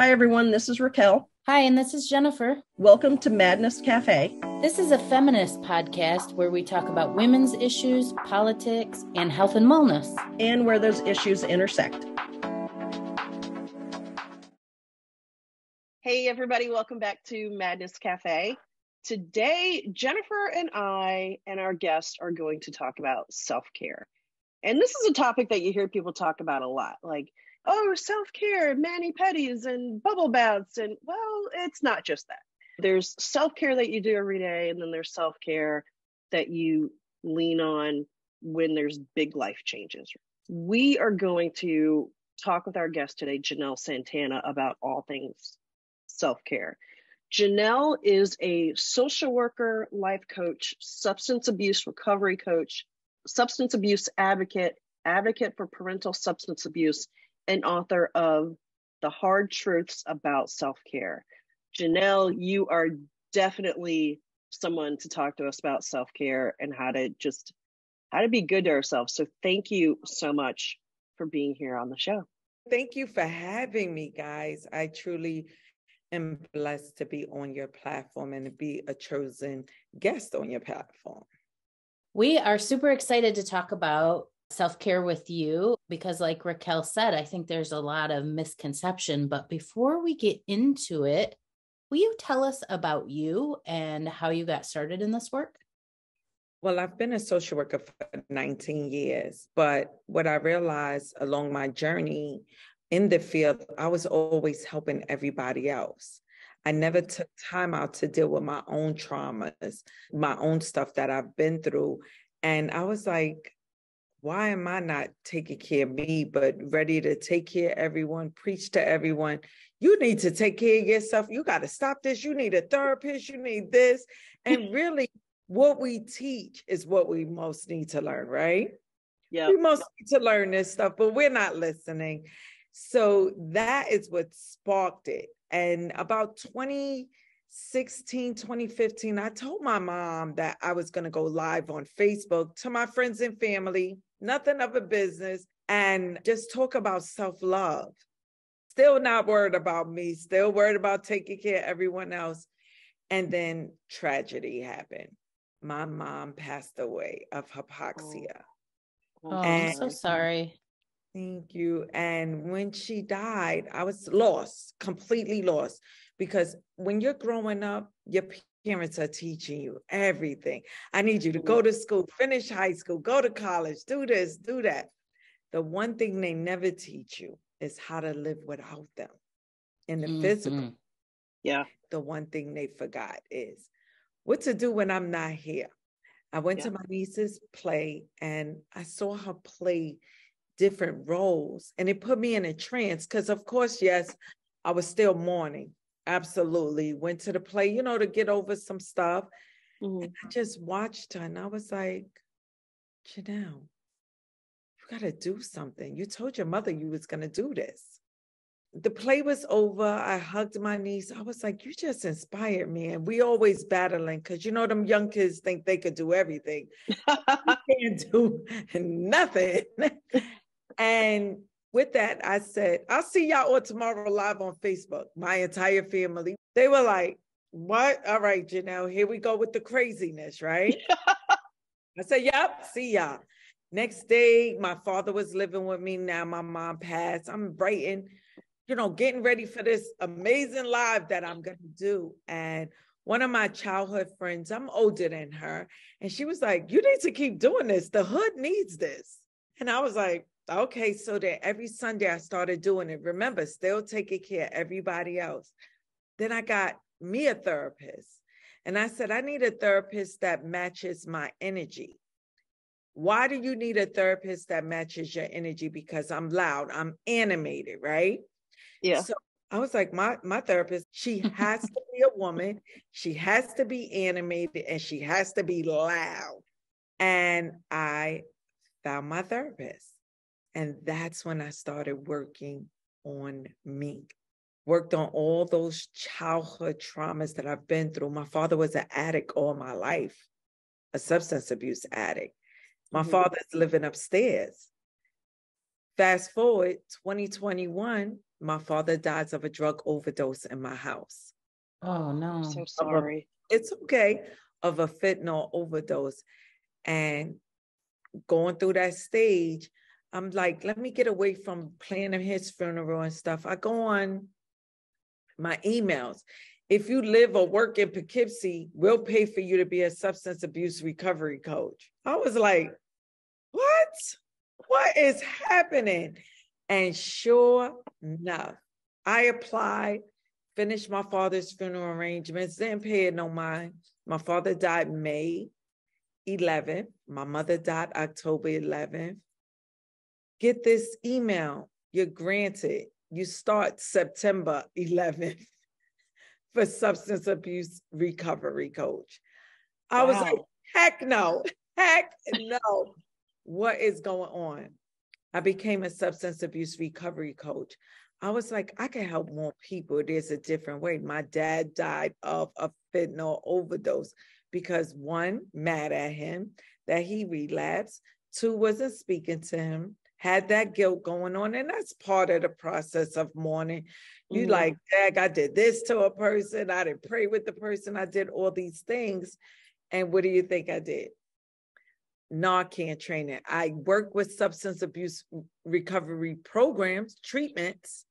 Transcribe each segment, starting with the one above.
Hi, everyone. This is Raquel. Hi, and this is Jennifer. Welcome to Madness Cafe. This is a feminist podcast where we talk about women's issues, politics, and health and wellness. And where those issues intersect. Hey, everybody. Welcome back to Madness Cafe. Today, Jennifer and I and our guest are going to talk about self-care. And this is a topic that you hear people talk about a lot, like, oh, self-care, mani-pedis and bubble baths. And well, it's not just that. There's self-care that you do every day, and then there's self-care that you lean on when there's big life changes. We are going to talk with our guest today, Janell Santana, about all things self-care. Janell is a social worker, life coach, substance abuse recovery coach, substance abuse advocate for parental substance abuse, and author of The Hard Truths About Self-Care. Janell, you are definitely someone to talk to us about self-care and how to be good to ourselves. So thank you so much for being here on the show. Thank you for having me, guys. I truly am blessed to be on your platform and to be a chosen guest on your platform. We are super excited to talk about self-care with you because, like Raquel said, I think there's a lot of misconception. But before we get into it, will you tell us about you and how you got started in this work? Well, I've been a social worker for 19 years, but what I realized along my journey in the field, I was always helping everybody else. I never took time out to deal with my own traumas, my own stuff that I've been through. And I was like, why am I not taking care of me, but ready to take care of everyone, preach to everyone? You need to take care of yourself. You got to stop this. You need a therapist. You need this. And really, what we teach is what we most need to learn, right? Yeah. We most need to learn this stuff, but we're not listening. So that is what sparked it. And about 2016, 2015, I told my mom that I was going to go live on Facebook to my friends and family, nothing of a business, and just talk about self-love. Still not worried about me, still worried about taking care of everyone else. And then tragedy happened. My mom passed away of hypoxia. Oh, I'm so sorry. Thank you. And when she died, I was lost, completely lost, because when you're growing up, your parents are teaching you everything. I need you to go to school, finish high school, go to college, do this, do that. The one thing they never teach you is how to live without them in the physical. Yeah. The one thing they forgot is what to do when I'm not here. I went to my niece's play and I saw her play different roles, and it put me in a trance because, of course, yes, I was still mourning. Absolutely. Went to the play, to get over some stuff. And I just watched her and I was like, Janell, you got to do something. You told your mother you was going to do this. The play was over. I hugged my niece. I was like, you just inspired me. And we always battling because, them young kids think they could do everything. You can't do nothing. And with that, I said, I'll see y'all on tomorrow live on Facebook, my entire family. They were like, what? All right, Janell, here we go with the craziness, right? I said, yep, see y'all. Next day, my father was living with me. Now my mom passed. I'm writing, getting ready for this amazing live that I'm going to do. And one of my childhood friends, I'm older than her, and she was like, you need to keep doing this. The hood needs this. And I was like, okay, so that every Sunday I started doing it. Remember, still taking care of everybody else. Then I got me a therapist. And I said, I need a therapist that matches my energy. Why do you need a therapist that matches your energy? Because I'm loud, I'm animated, right? Yeah. So I was like, my therapist, she has to be a woman. She has to be animated and she has to be loud. And I found my therapist. And that's when I started working on me. Worked on all those childhood traumas that I've been through. My father was an addict all my life, a substance abuse addict. My father's living upstairs. Fast forward 2021, my father dies of a drug overdose in my house. Oh, no. I'm so sorry. It's okay. Of a fentanyl overdose. And going through that stage, I'm like, let me get away from planning his funeral and stuff. I go on my emails. If you live or work in Poughkeepsie, we'll pay for you to be a substance abuse recovery coach. I was like, what? What is happening? And sure enough, I applied, finished my father's funeral arrangements, didn't pay it no mind. My father died May 11th. My mother died October 11th. Get this email. You're granted. You start September 11th for substance abuse recovery coach. I was like, heck no. What is going on? I became a substance abuse recovery coach. I was like, I can help more people. There's a different way. My dad died of a fentanyl overdose because one, mad at him that he relapsed. Two, wasn't speaking to him, had that guilt going on. And that's part of the process of mourning. You like, Dad, I did this to a person. I didn't pray with the person. I did all these things. And what do you think I did? Narcan training. I work with substance abuse recovery programs, treatments,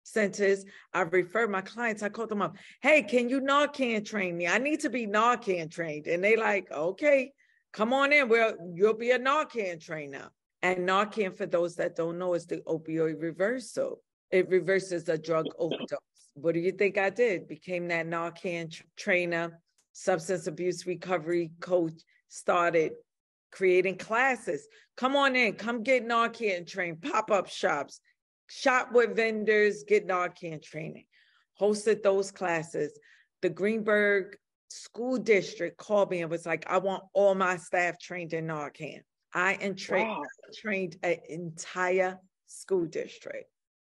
centers. I refer my clients. I call them up. Hey, can you Narcan train me? I need to be Narcan trained. And they like, okay, come on in. Well, you'll be a Narcan trainer. And Narcan, for those that don't know, is the opioid reversal. It reverses a drug overdose. What do you think I did? Became that Narcan trainer, substance abuse recovery coach, started creating classes. Come on in, come get Narcan trained, pop-up shops, shop with vendors, get Narcan training. Hosted those classes. The Greenberg School District called me and was like, I want all my staff trained in Narcan. I trained an entire school district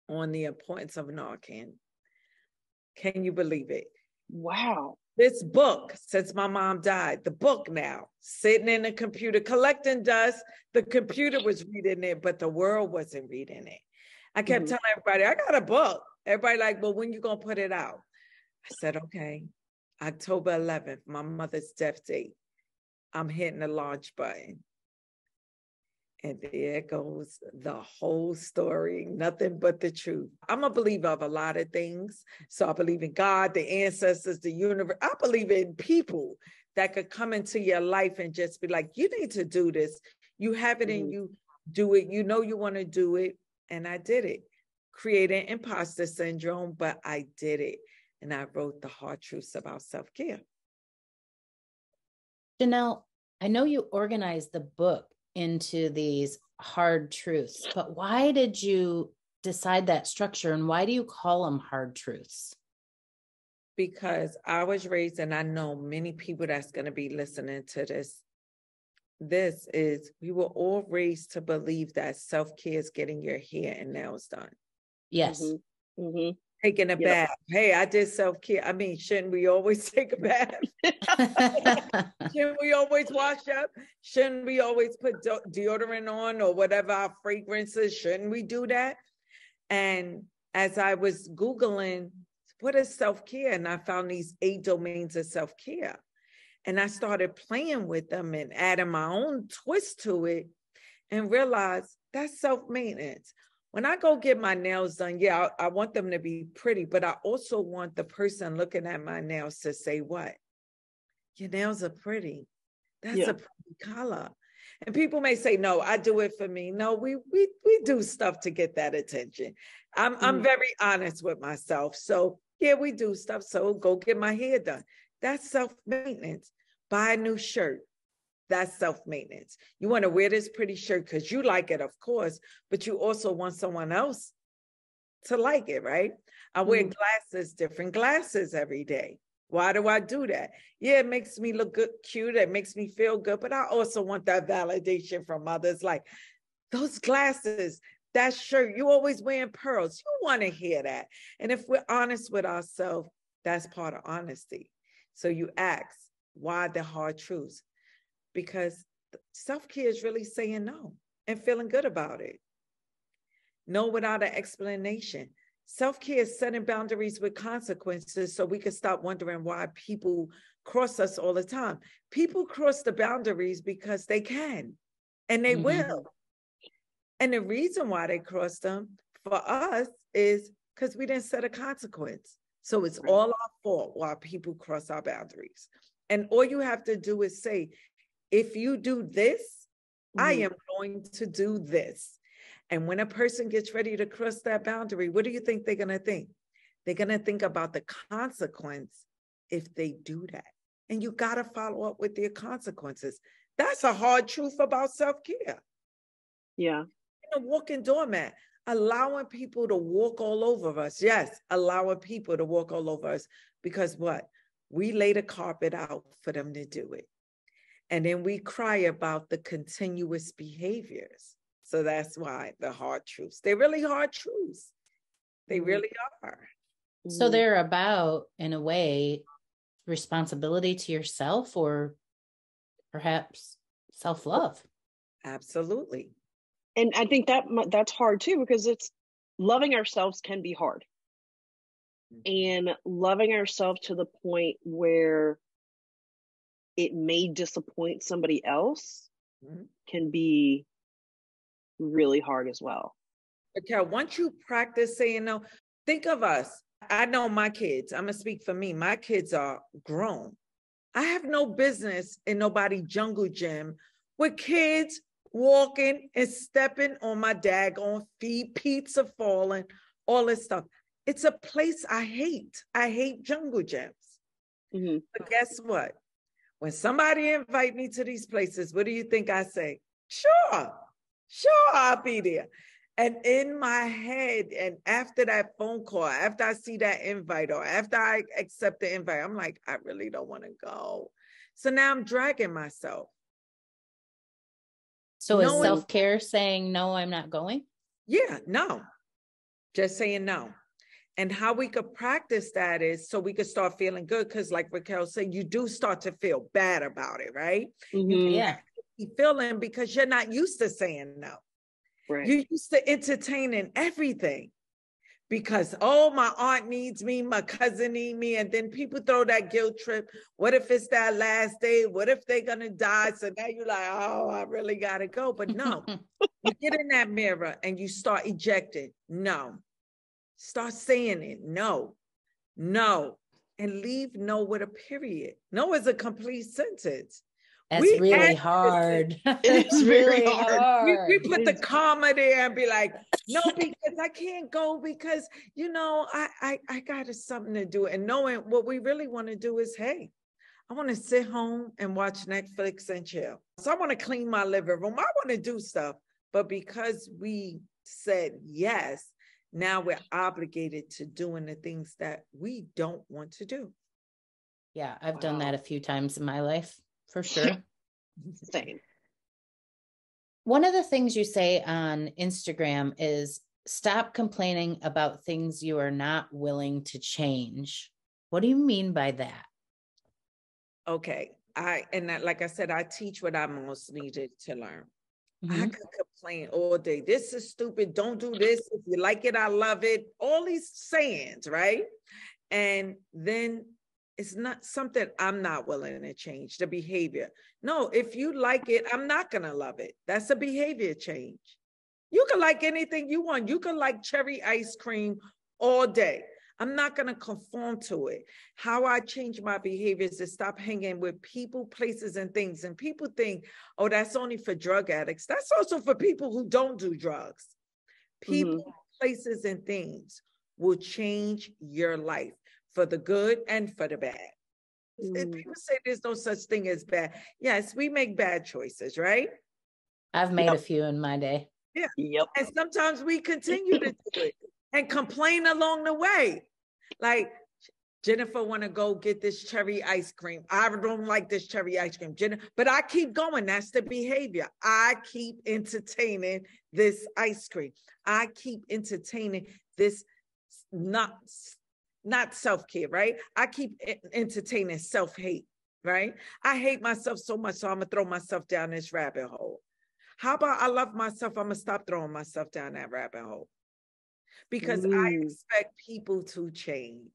on the importance of Narcan. Can you believe it? Wow. This book, since my mom died, the book now, sitting in the computer, collecting dust. The computer was reading it, but the world wasn't reading it. I kept telling everybody, I got a book. Everybody like, well, when you going to put it out? I said, okay, October 11th, my mother's death date. I'm hitting the launch button. And there goes the whole story, nothing but the truth. I'm a believer of a lot of things. So I believe in God, the ancestors, the universe. I believe in people that could come into your life and just be like, you need to do this. You have it in you, do it. You know you want to do it. And I did it. Creating imposter syndrome, but I did it. And I wrote the hard truths about self-care. Janell, I know you organized the book into these hard truths, but why did you decide that structure and why do you call them hard truths? Because I was raised, and I know many people that's going to be listening to this. This is, we were all raised to believe that self-care is getting your hair and nails done. Yes. Taking a bath. Hey, I did self-care. I mean, shouldn't we always take a bath? Shouldn't we always wash up? Shouldn't we always put deodorant on or whatever our fragrances? Shouldn't we do that? And as I was Googling, what is self-care? And I found these 8 domains of self-care. And I started playing with them and adding my own twist to it and realized that's self-maintenance. When I go get my nails done, I want them to be pretty, but I also want the person looking at my nails to say, what? Your nails are pretty. That's a pretty color. And people may say, no, I do it for me. No, we do stuff to get that attention. I'm very honest with myself. So we do stuff. So go get my hair done. That's self-maintenance. Buy a new shirt. That's self-maintenance. You want to wear this pretty shirt because you like it, of course, but you also want someone else to like it, right? I wear glasses, different glasses every day. Why do I do that? It makes me look good, cute. It makes me feel good, but I also want that validation from others. Like those glasses, that shirt, you always wearing pearls. You want to hear that. And if we're honest with ourselves, that's part of honesty. So you ask, why the hard truths? Because self-care is really saying no and feeling good about it. No without an explanation. Self-care is setting boundaries with consequences so we can stop wondering why people cross us all the time. People cross the boundaries because they can, and they will. And the reason why they cross them for us is because we didn't set a consequence. So it's all our fault why people cross our boundaries. And all you have to do is say, if you do this, I am going to do this. And when a person gets ready to cross that boundary, what do you think they're going to think? They're going to think about the consequence if they do that. And you got to follow up with their consequences. That's a hard truth about self-care. Yeah. A walking doormat, allowing people to walk all over us. Yes, allowing people to walk all over us, because what? We lay the carpet out for them to do it. And then we cry about the continuous behaviors. So that's why the hard truths, they're really hard truths. They really are. So they're about, in a way, responsibility to yourself, or perhaps self-love. Absolutely. And I think that's hard too, because it's loving ourselves can be hard. And loving ourselves to the point where it may disappoint somebody else can be really hard as well. Okay, once you practice saying no, think of us. I know my kids, I'm going to speak for me. My kids are grown. I have no business in nobody jungle gym with kids walking and stepping on my daggone feet, pizza falling, all this stuff. It's a place I hate. I hate jungle gyms. But guess what? When somebody invite me to these places, what do you think I say? Sure, I'll be there. And in my head, and after that phone call, after I see that invite, or after I accept the invite, I'm like, I really don't want to go. So now I'm dragging myself. So is self-care saying, no, I'm not going? Yeah, no. Just saying no. And how we could practice that is so we could start feeling good. Because like Raquel said, you do start to feel bad about it, right? Yeah. You feeling because you're not used to saying no. Right. You're used to entertaining everything. Because, oh, my aunt needs me, my cousin needs me. And then people throw that guilt trip. What if it's that last day? What if they're going to die? So now you're like, oh, I really got to go. But no, you get in that mirror and you start ejecting. No. Start saying it. No. And leave no with a period. No is a complete sentence. That's really hard. It's really hard. We put the comma there and be like, no, because I can't go because, I got something to do. And knowing what we really want to do is, hey, I want to sit home and watch Netflix and chill. So I want to clean my living room. I want to do stuff. But because we said yes, now we're obligated to doing the things that we don't want to do. Yeah, I've done that a few times in my life, for sure. Same. One of the things you say on Instagram is stop complaining about things you are not willing to change. What do you mean by that? Okay. Like I said, I teach what I most needed to learn. I could complain all day. This is stupid. Don't do this. If you like it, I love it. All these sayings, right? And then it's not something I'm not willing to change, the behavior. No, if you like it, I'm not going to love it. That's a behavior change. You can like anything you want. You can like cherry ice cream all day. I'm not going to conform to it. How I change my behaviors is stop hanging with people, places, and things. And people think, oh, that's only for drug addicts. That's also for people who don't do drugs. People, places, and things will change your life for the good and for the bad. People say there's no such thing as bad. Yes, we make bad choices, right? I've made a few in my day. Yeah. Yep. And sometimes we continue to do it and complain along the way. Like, Jennifer want to go get this cherry ice cream. I don't like this cherry ice cream, but I keep going. That's the behavior. I keep entertaining this ice cream. I keep entertaining this not self-care, right? I keep entertaining self-hate, right? I hate myself so much, so I'm going to throw myself down this rabbit hole. How about I love myself? I'm going to stop throwing myself down that rabbit hole. because I expect people to change.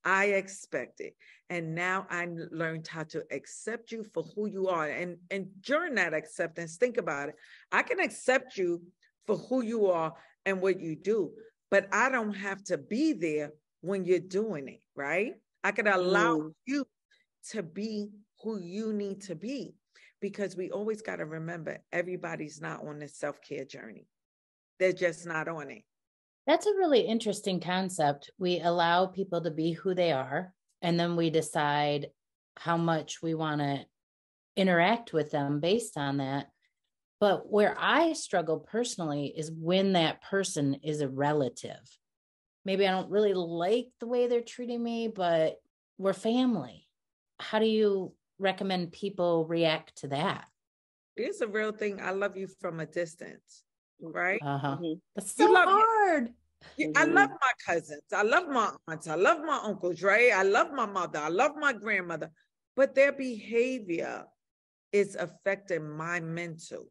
I expect it. And now I learned how to accept you for who you are. And during that acceptance, think about it. I can accept you for who you are and what you do, but I don't have to be there when you're doing it, right? I can allow you to be who you need to be, because we always got to remember everybody's not on the self-care journey. They're just not on it. That's a really interesting concept. We allow people to be who they are, and then we decide how much we want to interact with them based on that. But where I struggle personally is when that person is a relative. Maybe I don't really like the way they're treating me, but we're family. How do you recommend people react to that? It's a real thing. I love you from a distance, right? That's so hard. I love my cousins. I love my aunts. I love my uncles, right? I love my mother. I love my grandmother. But their behavior is affecting my mental.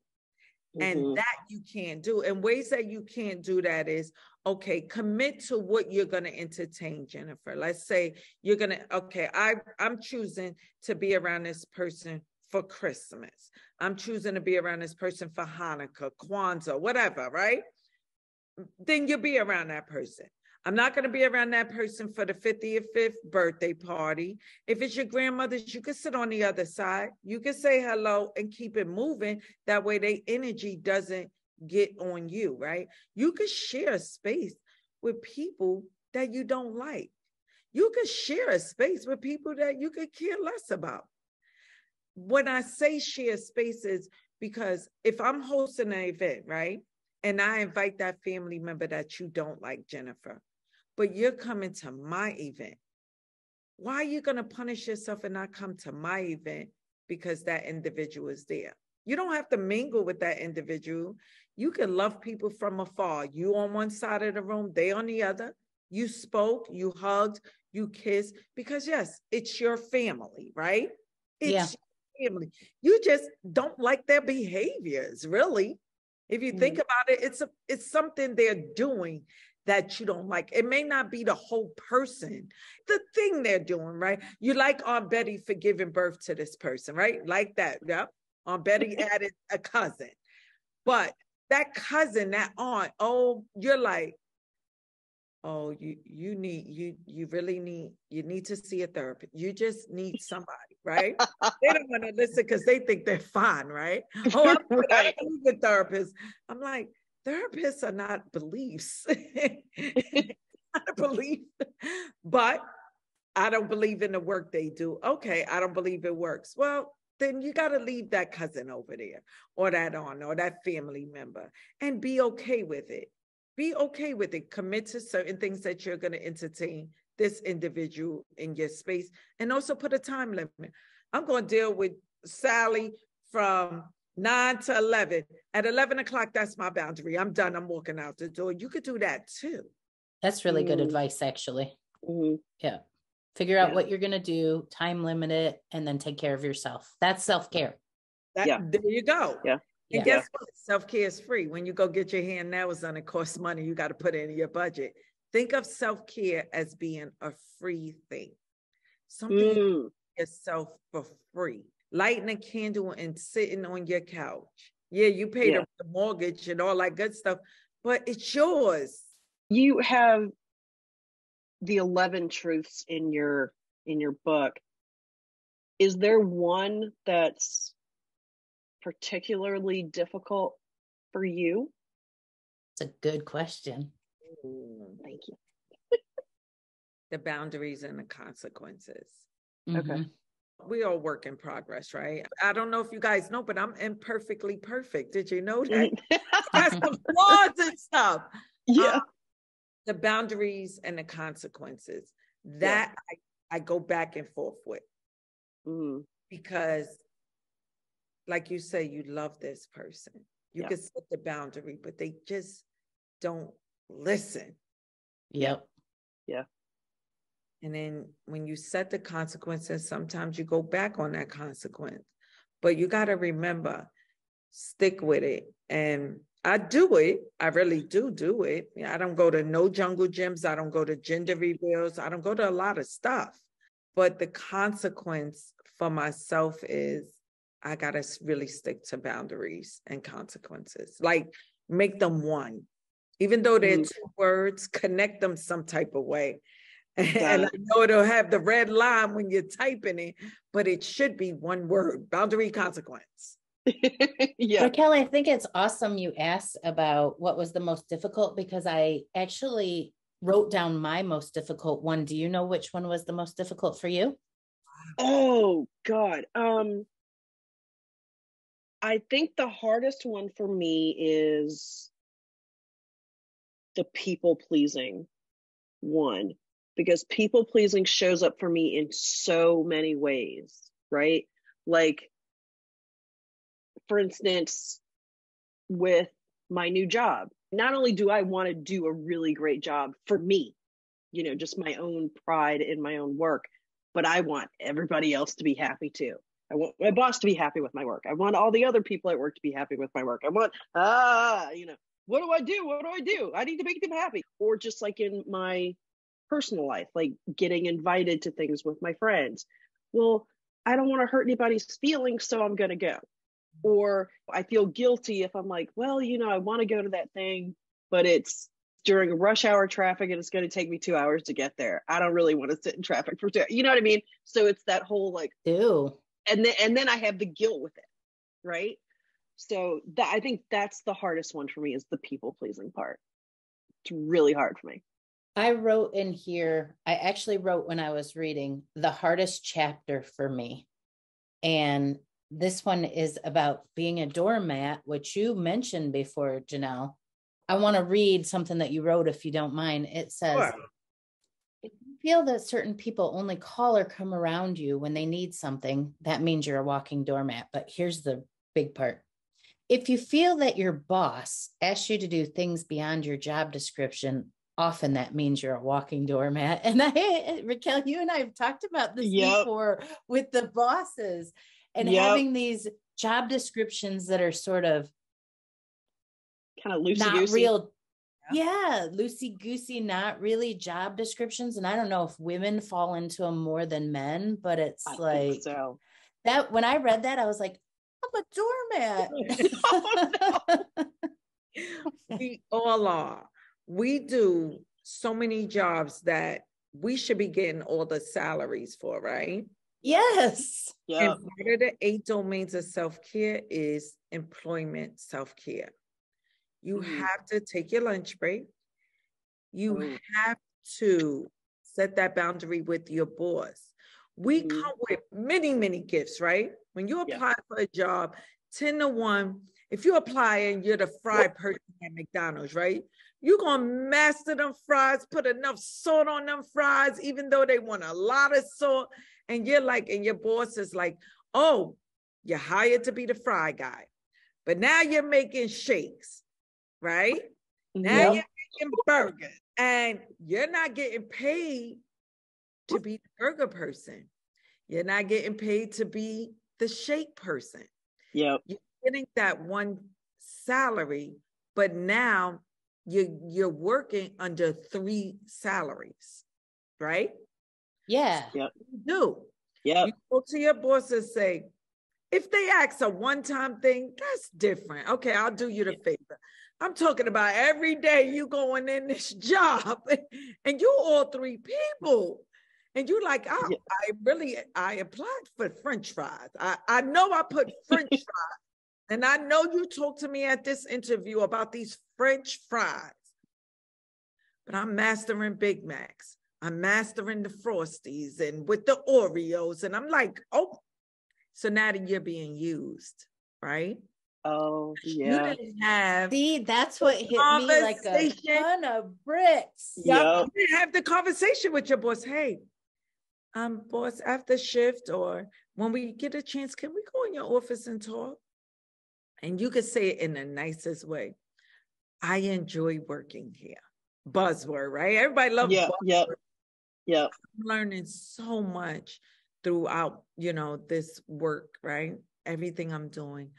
And that you can't do. And ways that you can't do that is, okay, commit to what you're going to entertain, Jennifer. Let's say you're going to, okay, I'm choosing to be around this person for Christmas. I'm choosing to be around this person for Hanukkah, Kwanzaa, whatever, right? Then you'll be around that person. I'm not going to be around that person for the 55th birthday party. If it's your grandmother's, you can sit on the other side. You can say hello and keep it moving. That way their energy doesn't get on you, right? You could share a space with people that you don't like. You could share a space with people that you could care less about. When I say share spaces, because if I'm hosting an event, right, and I invite that family member that you don't like, Jennifer, but you're coming to my event, why are you going to punish yourself and not come to my event because that individual is there? You don't have to mingle with that individual. You can love people from afar. You on one side of the room, they on the other. You spoke, you hugged, you kissed, because yes, it's your family, right? It's your family. You just don't like their behaviors, really. If you think about it, it's something they're doing that you don't like. It may not be the whole person, the thing they're doing, right? You like Aunt Betty for giving birth to this person, right? Like that, yep. Aunt Betty added a cousin. But that cousin, that aunt, oh, you're like, oh, you need to see a therapist. You just need somebody, right? They don't want to listen because they think they're fine, right? Oh, I don't believe in therapists. I'm like, therapists are not beliefs. Not a belief. But I don't believe in the work they do. Okay, I don't believe it works. Well, then you got to leave that cousin over there or that aunt or that family member and be okay with it. Be okay with it. Commit to certain things that you're going to entertain this individual in your space, and also put a time limit. I'm going to deal with Sally from 9 to 11. At 11 o'clock, that's my boundary. I'm done. I'm walking out the door. You could do that too. That's really good advice, actually. Yeah. Figure out what you're going to do, time limit it, and then take care of yourself. That's self-care. There you go. Yeah. And guess what? Self-care is free. When you go get your hair and nails done, it costs money. You got to put it in your budget. Think of self-care as being a free thing. Something you do yourself for free. Lighting a candle and sitting on your couch. Yeah, you pay the mortgage and all that good stuff, but it's yours. You have the 11 truths in your book. Is there one that's particularly difficult for you? It's a good question. Thank you. The boundaries and the consequences. Okay. We all work in progress, right? I don't know if you guys know, but I'm imperfectly perfect. Did you know that? I have some flaws and stuff. Yeah. The boundaries and the consequences that I go back and forth with. Because like you say, you love this person. You can set the boundary, but they just don't listen. Yep. Yeah. And then when you set the consequences, sometimes you go back on that consequence. But you got to remember, stick with it. And I do it. I really do it. I don't go to no jungle gyms. I don't go to gender reveals. I don't go to a lot of stuff. But the consequence for myself is I got to really stick to boundaries and consequences. Like, make them one. Even though they're two words, connect them some type of way. And I know it'll have the red line when you're typing it, but it should be one word: boundary, consequence. Yeah. Raquel, I think it's awesome you asked about what was the most difficult, because I actually wrote down my most difficult one. Do you know which one was the most difficult for you? Oh God. I think the hardest one for me is the people pleasing one, because people pleasing shows up for me in so many ways, right? Like, for instance, with my new job, not only do I want to do a really great job for me, just my own pride in my own work, but I want everybody else to be happy too. I want my boss to be happy with my work. I want all the other people at work to be happy with my work. I want, what do I do? What do I do? I need to make them happy. Or just like in my personal life, like getting invited to things with my friends. Well, I don't want to hurt anybody's feelings, so I'm going to go. Or I feel guilty if I'm like, well, I want to go to that thing, but it's during rush hour traffic and it's going to take me 2 hours to get there. I don't really want to sit in traffic for 2 hours. You know what I mean? So it's that whole like, ew. And then I have the guilt with it, right? So I think that's the hardest one for me, is the people pleasing part. It's really hard for me. I wrote in here, I actually wrote when I was reading, the hardest chapter for me. And this one is about being a doormat, which you mentioned before, Janell. I want to read something that you wrote, if you don't mind. It says, sure. If you feel that certain people only call or come around you when they need something, that means you're a walking doormat. But here's the big part. If you feel that your boss asks you to do things beyond your job description, often that means you're a walking doormat. And Raquel, you and I have talked about this before with the bosses and having these job descriptions that are sort of kind of loosey-goosey. Not real. Yeah, loosey-goosey, not really job descriptions. And I don't know if women fall into them more than men, but it's like so. That when I read that, I was like, I'm a doormat. Oh, no. We all are. We do so many jobs that we should be getting all the salaries for, right? Yes. Yep. And part of the 8 domains of self-care is employment self-care. You have to take your lunch break. You have to set that boundary with your boss. We come with many, many gifts, right? When you apply for a job, 10 to 1, if you apply and you're the fry person at McDonald's, right? You're going to master them fries, put enough salt on them fries, even though they want a lot of salt. And you're like, and your boss is like, oh, you're hired to be the fry guy. But now you're making shakes. Right? Now you're making burgers and you're not getting paid to be the burger person. You're not getting paid to be the shake person. Yep. You're getting that one salary, but now you're working under 3 salaries, right? Yeah. Yep. You do. Yep. You go to your boss and say, if they ask a one-time thing, that's different. Okay, I'll do you the favor. I'm talking about every day you going in this job and you all 3 people. And you're like, I applied for French fries. I know I put French fries. And I know you talked to me at this interview about these French fries. But I'm mastering Big Macs. I'm mastering the Frosties and with the Oreos. And I'm like, oh, so now that you're being used, right? Oh, yeah. You didn't have. See, that's what hit me like a ton of bricks. Yeah. You didn't have the conversation with your boss. Hey, boss, after shift or when we get a chance, can we go in your office and talk? And you could say it in the nicest way. I enjoy working here. Buzzword, right? Everybody loves buzzword. Yeah. I'm learning so much throughout, this work, right? Everything I'm doing.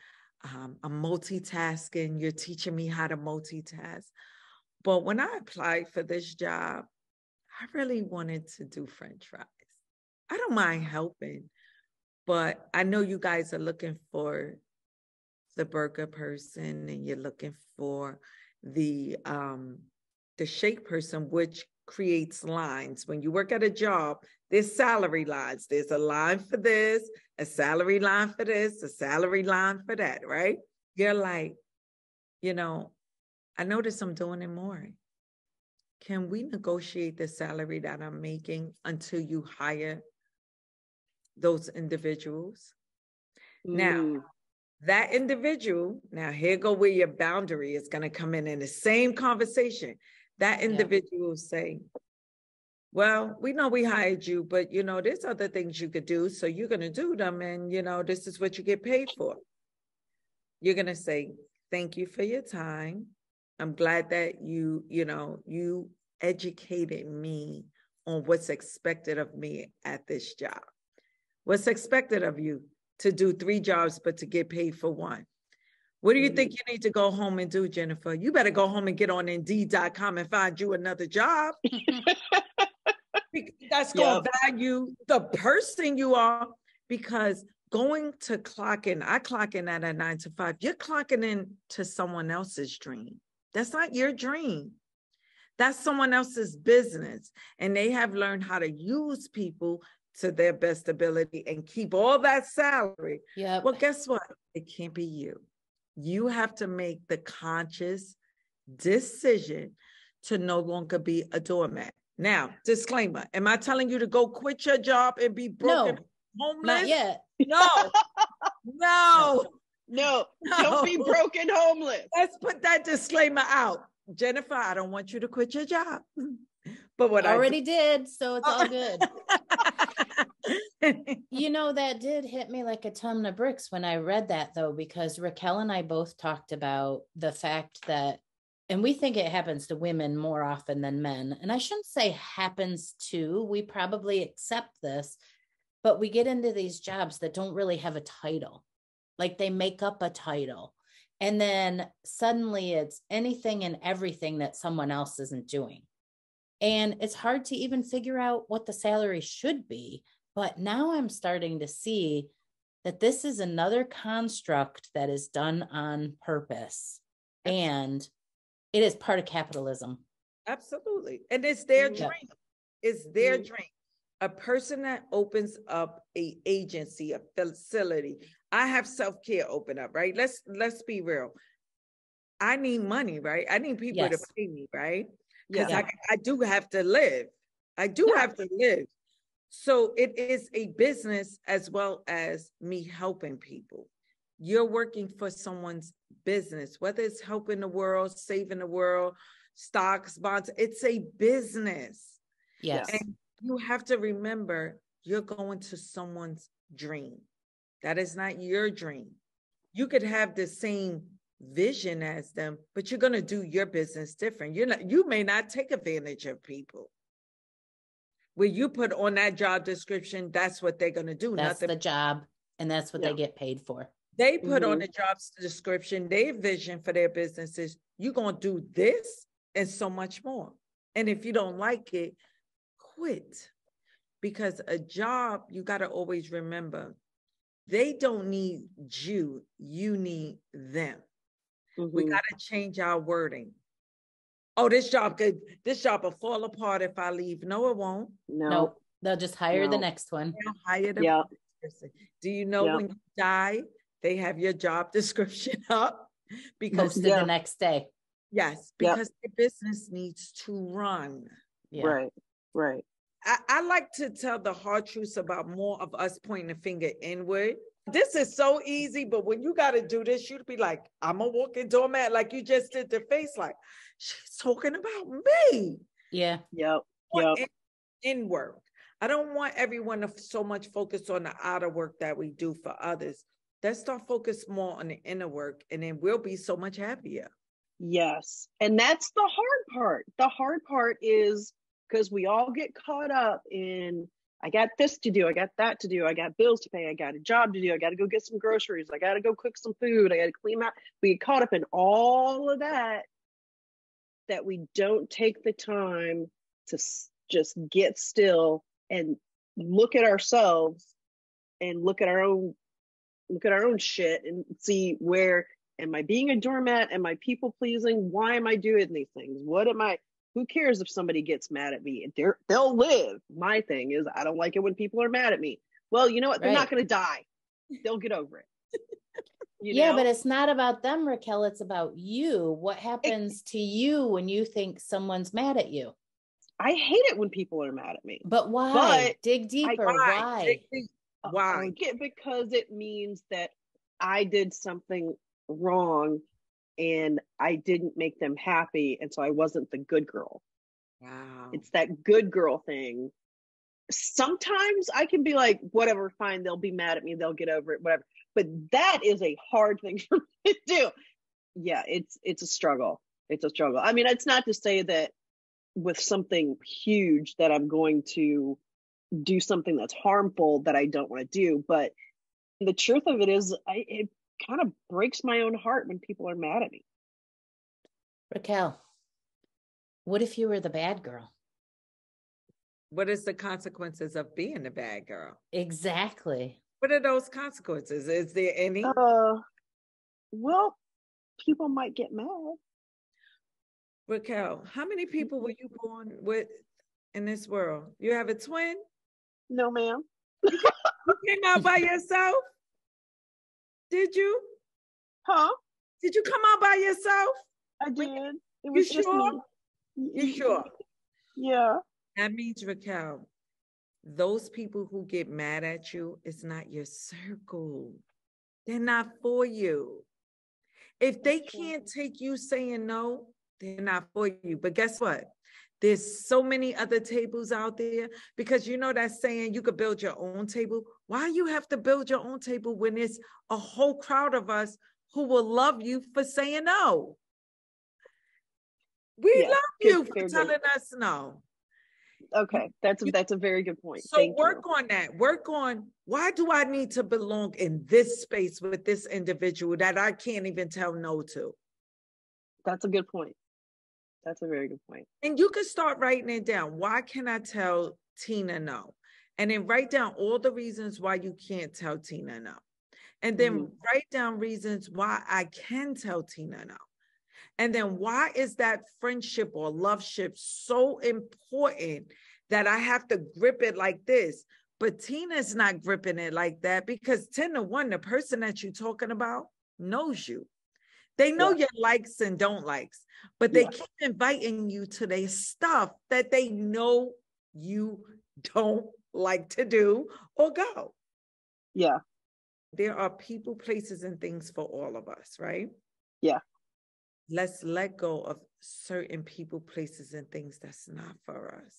I'm multitasking. You're teaching me how to multitask. But when I applied for this job, I really wanted to do French fries. I don't mind helping, but I know you guys are looking for the burger person and you're looking for the shake person, which creates lines. When you work at a job, there's salary lines. There's a line for this, a salary line for this, a salary line for that, right? You're like, I notice I'm doing it more. Can we negotiate the salary that I'm making until you hire those individuals? Now, that individual, now here go where your boundary is going to come in the same conversation. That individual will say, well, we know we hired you, but, there's other things you could do. So you're going to do them. And, this is what you get paid for. You're going to say, thank you for your time. I'm glad that you educated me on what's expected of me at this job. What's expected of you to do 3 jobs, but to get paid for 1. What do you think you need to go home and do, Jennifer? You better go home and get on Indeed.com and find you another job. That's going to value the person you are, because going to clock in, I clock in at a 9 to 5. You're clocking in to someone else's dream. That's not your dream. That's someone else's business. And they have learned how to use people to their best ability and keep all that salary. Yeah. Well, guess what? It can't be you. You have to make the conscious decision to no longer be a doormat. Now, disclaimer, am I telling you to go quit your job and be broken, homeless? Not yet. No, don't be broken homeless. Let's put that disclaimer out. Jennifer, I don't want you to quit your job. But what I already did, so it's all good. That did hit me like a ton of bricks when I read that, though, because Raquel and I both talked about the fact that, and we think it happens to women more often than men. And I shouldn't say happens to, we probably accept this, but we get into these jobs that don't really have a title. Like they make up a title. And then suddenly it's anything and everything that someone else isn't doing. And it's hard to even figure out what the salary should be. But now I'm starting to see that this is another construct that is done on purpose. And it is part of capitalism. Absolutely. And it's their dream. It's their dream. A person that opens up a agency, a facility. I have self-care open up, right? Let's be real. I need money, right? I need people to pay me, right? Because I do have to live. I do have to live. So it is a business as well as me helping people. You're working for someone's business, whether it's helping the world, saving the world, stocks, bonds, it's a business. Yes. And you have to remember, you're going to someone's dream. That is not your dream. You could have the same vision as them, but you're going to do your business different. You may not take advantage of people. Where you put on that job description, that's what they're going to do. That's the job, and that's what they get paid for. They put on the job description, their vision for their businesses. You're going to do this and so much more. And if you don't like it, quit. Because a job, you got to always remember, they don't need you. You need them. We got to change our wording. Oh, this job will fall apart if I leave. No, it won't. No. They'll just hire the next one. They'll hire the next person. Do you know when you die, they have your job description up? Because posted the next day. Yes, because the business needs to run. Yeah. Right. I like to tell the hard truths about more of us pointing the finger inward. This is so easy, but when you got to do this, you'd be like, I'm a walking doormat, like you just did the face, like, she's talking about me. Yeah. Yep. In work. I don't want everyone to so much focus on the outer work that we do for others. Let's start focus more on the inner work, and then we'll be so much happier. Yes. And that's the hard part. The hard part is because we all get caught up in, I got this to do. I got that to do. I got bills to pay. I got a job to do. I got to go get some groceries. I got to go cook some food. I got to clean out. We get caught up in all of that we don't take the time to just get still and look at ourselves and look at our own shit and see, where am I being a doormat? Am I people pleasing? Why am I doing these things? Who cares if somebody gets mad at me? They'll live. My thing is, I don't like it when people are mad at me. Well, you know what? They're not going to die. They'll get over it. Yeah, but it's not about them, Raquel. It's about you. What happens to you when you think someone's mad at you? I hate it when people are mad at me. But why? Dig deeper. Why? Why? Because it means that I did something wrong and I didn't make them happy. And so I wasn't the good girl. Wow. It's that good girl thing. Sometimes I can be like, whatever, fine. They'll be mad at me. They'll get over it, whatever. But that is a hard thing for me to do. Yeah, it's a struggle. It's a struggle. I mean, it's not to say that with something huge that I'm going to do something that's harmful that I don't want to do. But the truth of it is, it kind of breaks my own heart when people are mad at me. Raquel, what if you were the bad girl? What is the consequences of being the bad girl? Exactly. What are those consequences? Is there any? Well, people might get mad. Raquel, how many people were you born with in this world? You have a twin? No, ma'am. You came out by yourself? Did you? Huh? Did you come out by yourself? I did. It was you sure? Me. You sure? Yeah. That means, Raquel, those people who get mad at you, it's not your circle. They're not for you. If they can't take you saying no, they're not for you. But guess what? There's so many other tables out there, because you know that saying, you could build your own table. Why you have to build your own table when it's a whole crowd of us who will love you for saying no? We love you for telling us no. Okay, that's a very good point. So work on that. Work on, why do I need to belong in this space with this individual that I can't even tell no to? That's a good point. That's a very good point. And you can start writing it down. Why can I tell Tina no? And then write down all the reasons why you can't tell Tina no. And then write down reasons why I can tell Tina no. And then why is that friendship or loveship so important that I have to grip it like this? But Tina's not gripping it like that, because 10 to 1, the person that you're talking about knows you. They know your likes and don't likes, but they keep inviting you to their stuff that they know you don't like to do or go. Yeah. There are people, places, and things for all of us, right? Yeah. Let's let go of certain people, places, and things that's not for us.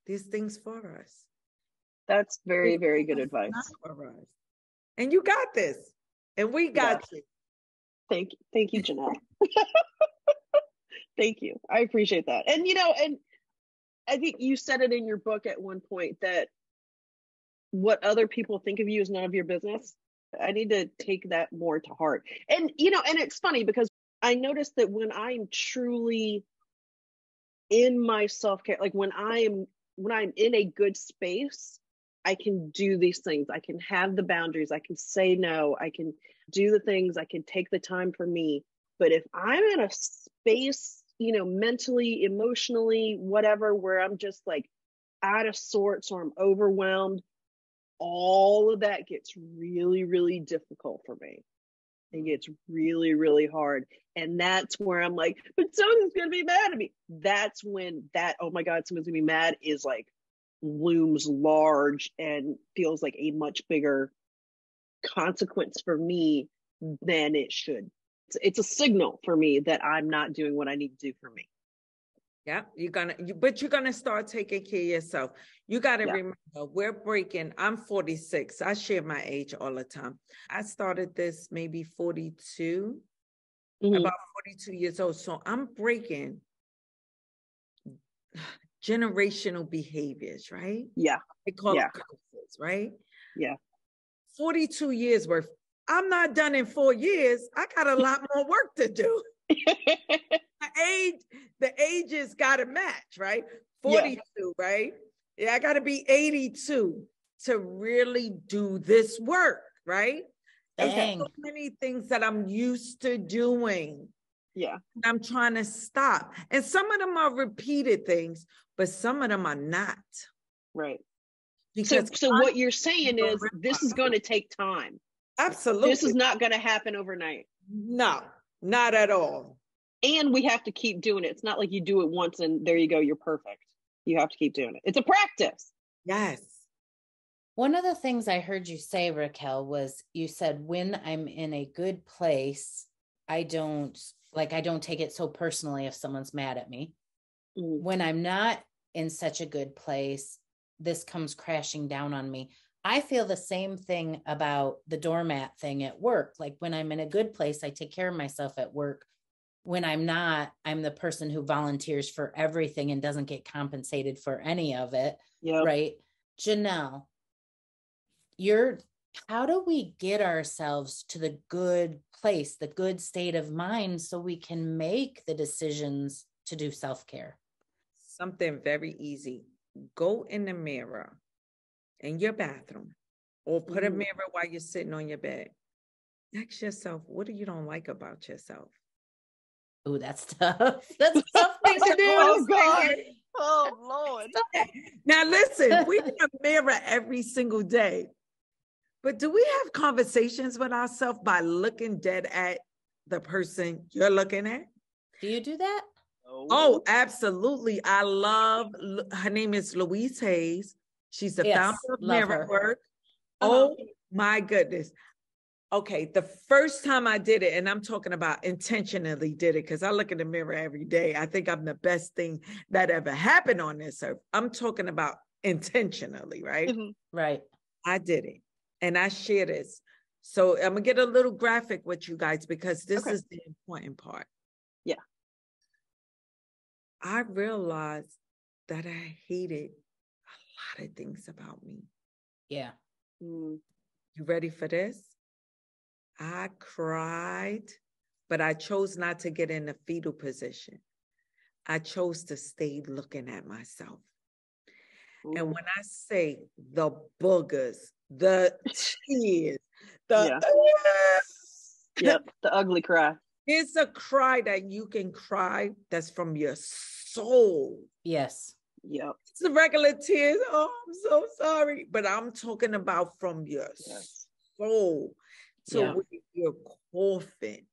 There's things for us. That's very, very good advice. Not for us. And you got this. And we got you. Thank you, Janell. Thank you. I appreciate that. And, and I think you said it in your book at one point that what other people think of you is none of your business. I need to take that more to heart. And, and it's funny because I noticed that when I'm truly in my self-care, like when I'm in a good space, I can do these things. I can have the boundaries. I can say no. I can do the things. I can take the time for me. But if I'm in a space, mentally, emotionally, whatever, where I'm just like out of sorts or I'm overwhelmed, all of that gets really, really difficult for me. It gets really, really hard. And that's where I'm like, but someone's going to be mad at me. That's when that, oh my God, someone's going to be mad is like looms large and feels like a much bigger consequence for me than it should. It's a signal for me that I'm not doing what I need to do for me. Yeah, but you're gonna start taking care of yourself. You got to remember, we're breaking. I'm 46. I share my age all the time. I started this maybe 42, about 42 years old. So I'm breaking generational behaviors, right? Yeah. They call it curses, right? Yeah. 42 years worth. I'm not done in 4 years. I got a lot more work to do. The ages got to match, right? 42, right? Yeah, I got to be 82 to really do this work, right? There's so many things that I'm used to doing. Yeah. And I'm trying to stop. And some of them are repeated things, but some of them are not. Right. Because so what you're saying is this is going to take time. Absolutely. This is not going to happen overnight. No, not at all. And we have to keep doing it. It's not like you do it once and there you go, you're perfect. You have to keep doing it. It's a practice. Yes. One of the things I heard you say, Raquel, was you said, when I'm in a good place, I don't take it so personally if someone's mad at me. When I'm not in such a good place, this comes crashing down on me. I feel the same thing about the doormat thing at work. Like when I'm in a good place, I take care of myself at work. When I'm not, I'm the person who volunteers for everything and doesn't get compensated for any of it. Yep. Right. Janell, how do we get ourselves to the good place, the good state of mind, so we can make the decisions to do self-care? Something very easy. Go in the mirror in your bathroom or put a mirror while you're sitting on your bed. Ask yourself, what do you don't like about yourself? Oh, that's tough. That's a tough thing to do. Oh, God. Oh, Lord. Now, listen, we need a mirror every single day. But do we have conversations with ourselves by looking dead at the person you're looking at? Do you do that? Oh, absolutely. I love, her name is Louise Hayes. She's the founder of Mirror Work. Oh, my goodness. Okay, the first time I did it, and I'm talking about intentionally did it, because I look in the mirror every day. I think I'm the best thing that ever happened on this earth. I'm talking about intentionally, right? Right. I did it, and I share this. So I'm going to get a little graphic with you guys, because this is the important part. Yeah. I realized that I hated a lot of things about me. Yeah. You ready for this? I cried, but I chose not to get in the fetal position. I chose to stay looking at myself. And when I say the boogers, the tears, the ugly cry. It's a cry that you can cry that's from your soul. Yes. Yep. It's the regular tears. Oh, I'm so sorry. But I'm talking about from your soul. So when you're coughing.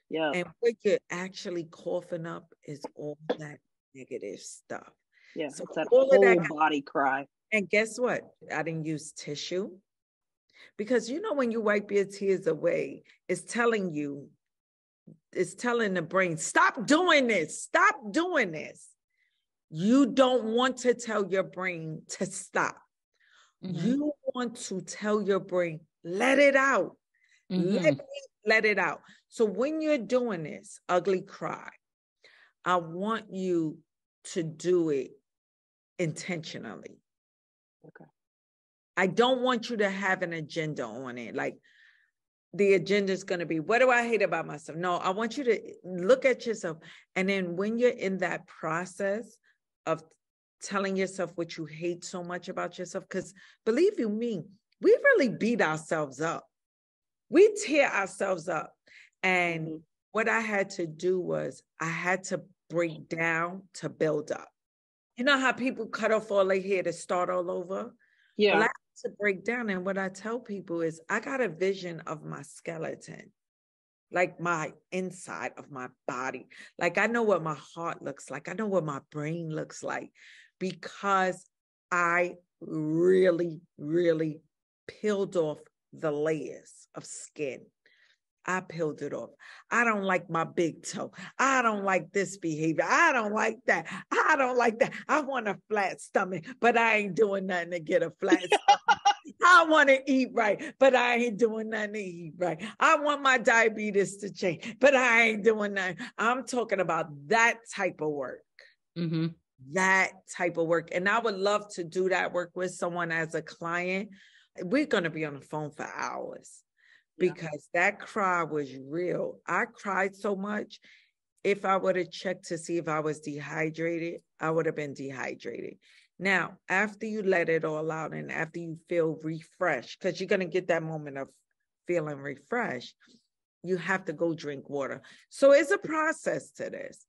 Yeah. And what you're actually coughing up is all that negative stuff. Yeah. So it's that all whole of that body cry. And guess what? I didn't use tissue. Because you know, when you wipe your tears away, it's telling the brain, stop doing this. Stop doing this. You don't want to tell your brain to stop. You want to tell your brain, let it out. Let it out. So when you're doing this ugly cry, I want you to do it intentionally. Okay. I don't want you to have an agenda on it. Like the agenda is going to be, what do I hate about myself? No, I want you to look at yourself. And then when you're in that process of telling yourself what you hate so much about yourself, because believe you me, we really beat ourselves up. We tear ourselves up. And what I had to do was I had to break down to build up. You know how people cut off all their hair to start all over? Yeah. Well, I had to break down. And what I tell people is I got a vision of my skeleton, like my inside of my body. Like I know what my heart looks like. I know what my brain looks like, because I really, really peeled off the layers of skin. I peeled it off. I don't like my big toe. I don't like this behavior. I don't like that. I don't like that. I want a flat stomach, but I ain't doing nothing to get a flat stomach. I want to eat right, but I ain't doing nothing to eat right. I want my diabetes to change, but I ain't doing nothing. I'm talking about that type of work. that type of work. And I would love to do that work with someone as a client. We're going to be on the phone for hours because that cry was real. I cried so much. If I would have checked to see if I was dehydrated, I would have been dehydrated. Now, after you let it all out and after you feel refreshed, because you're going to get that moment of feeling refreshed, you have to go drink water. So it's a process to this.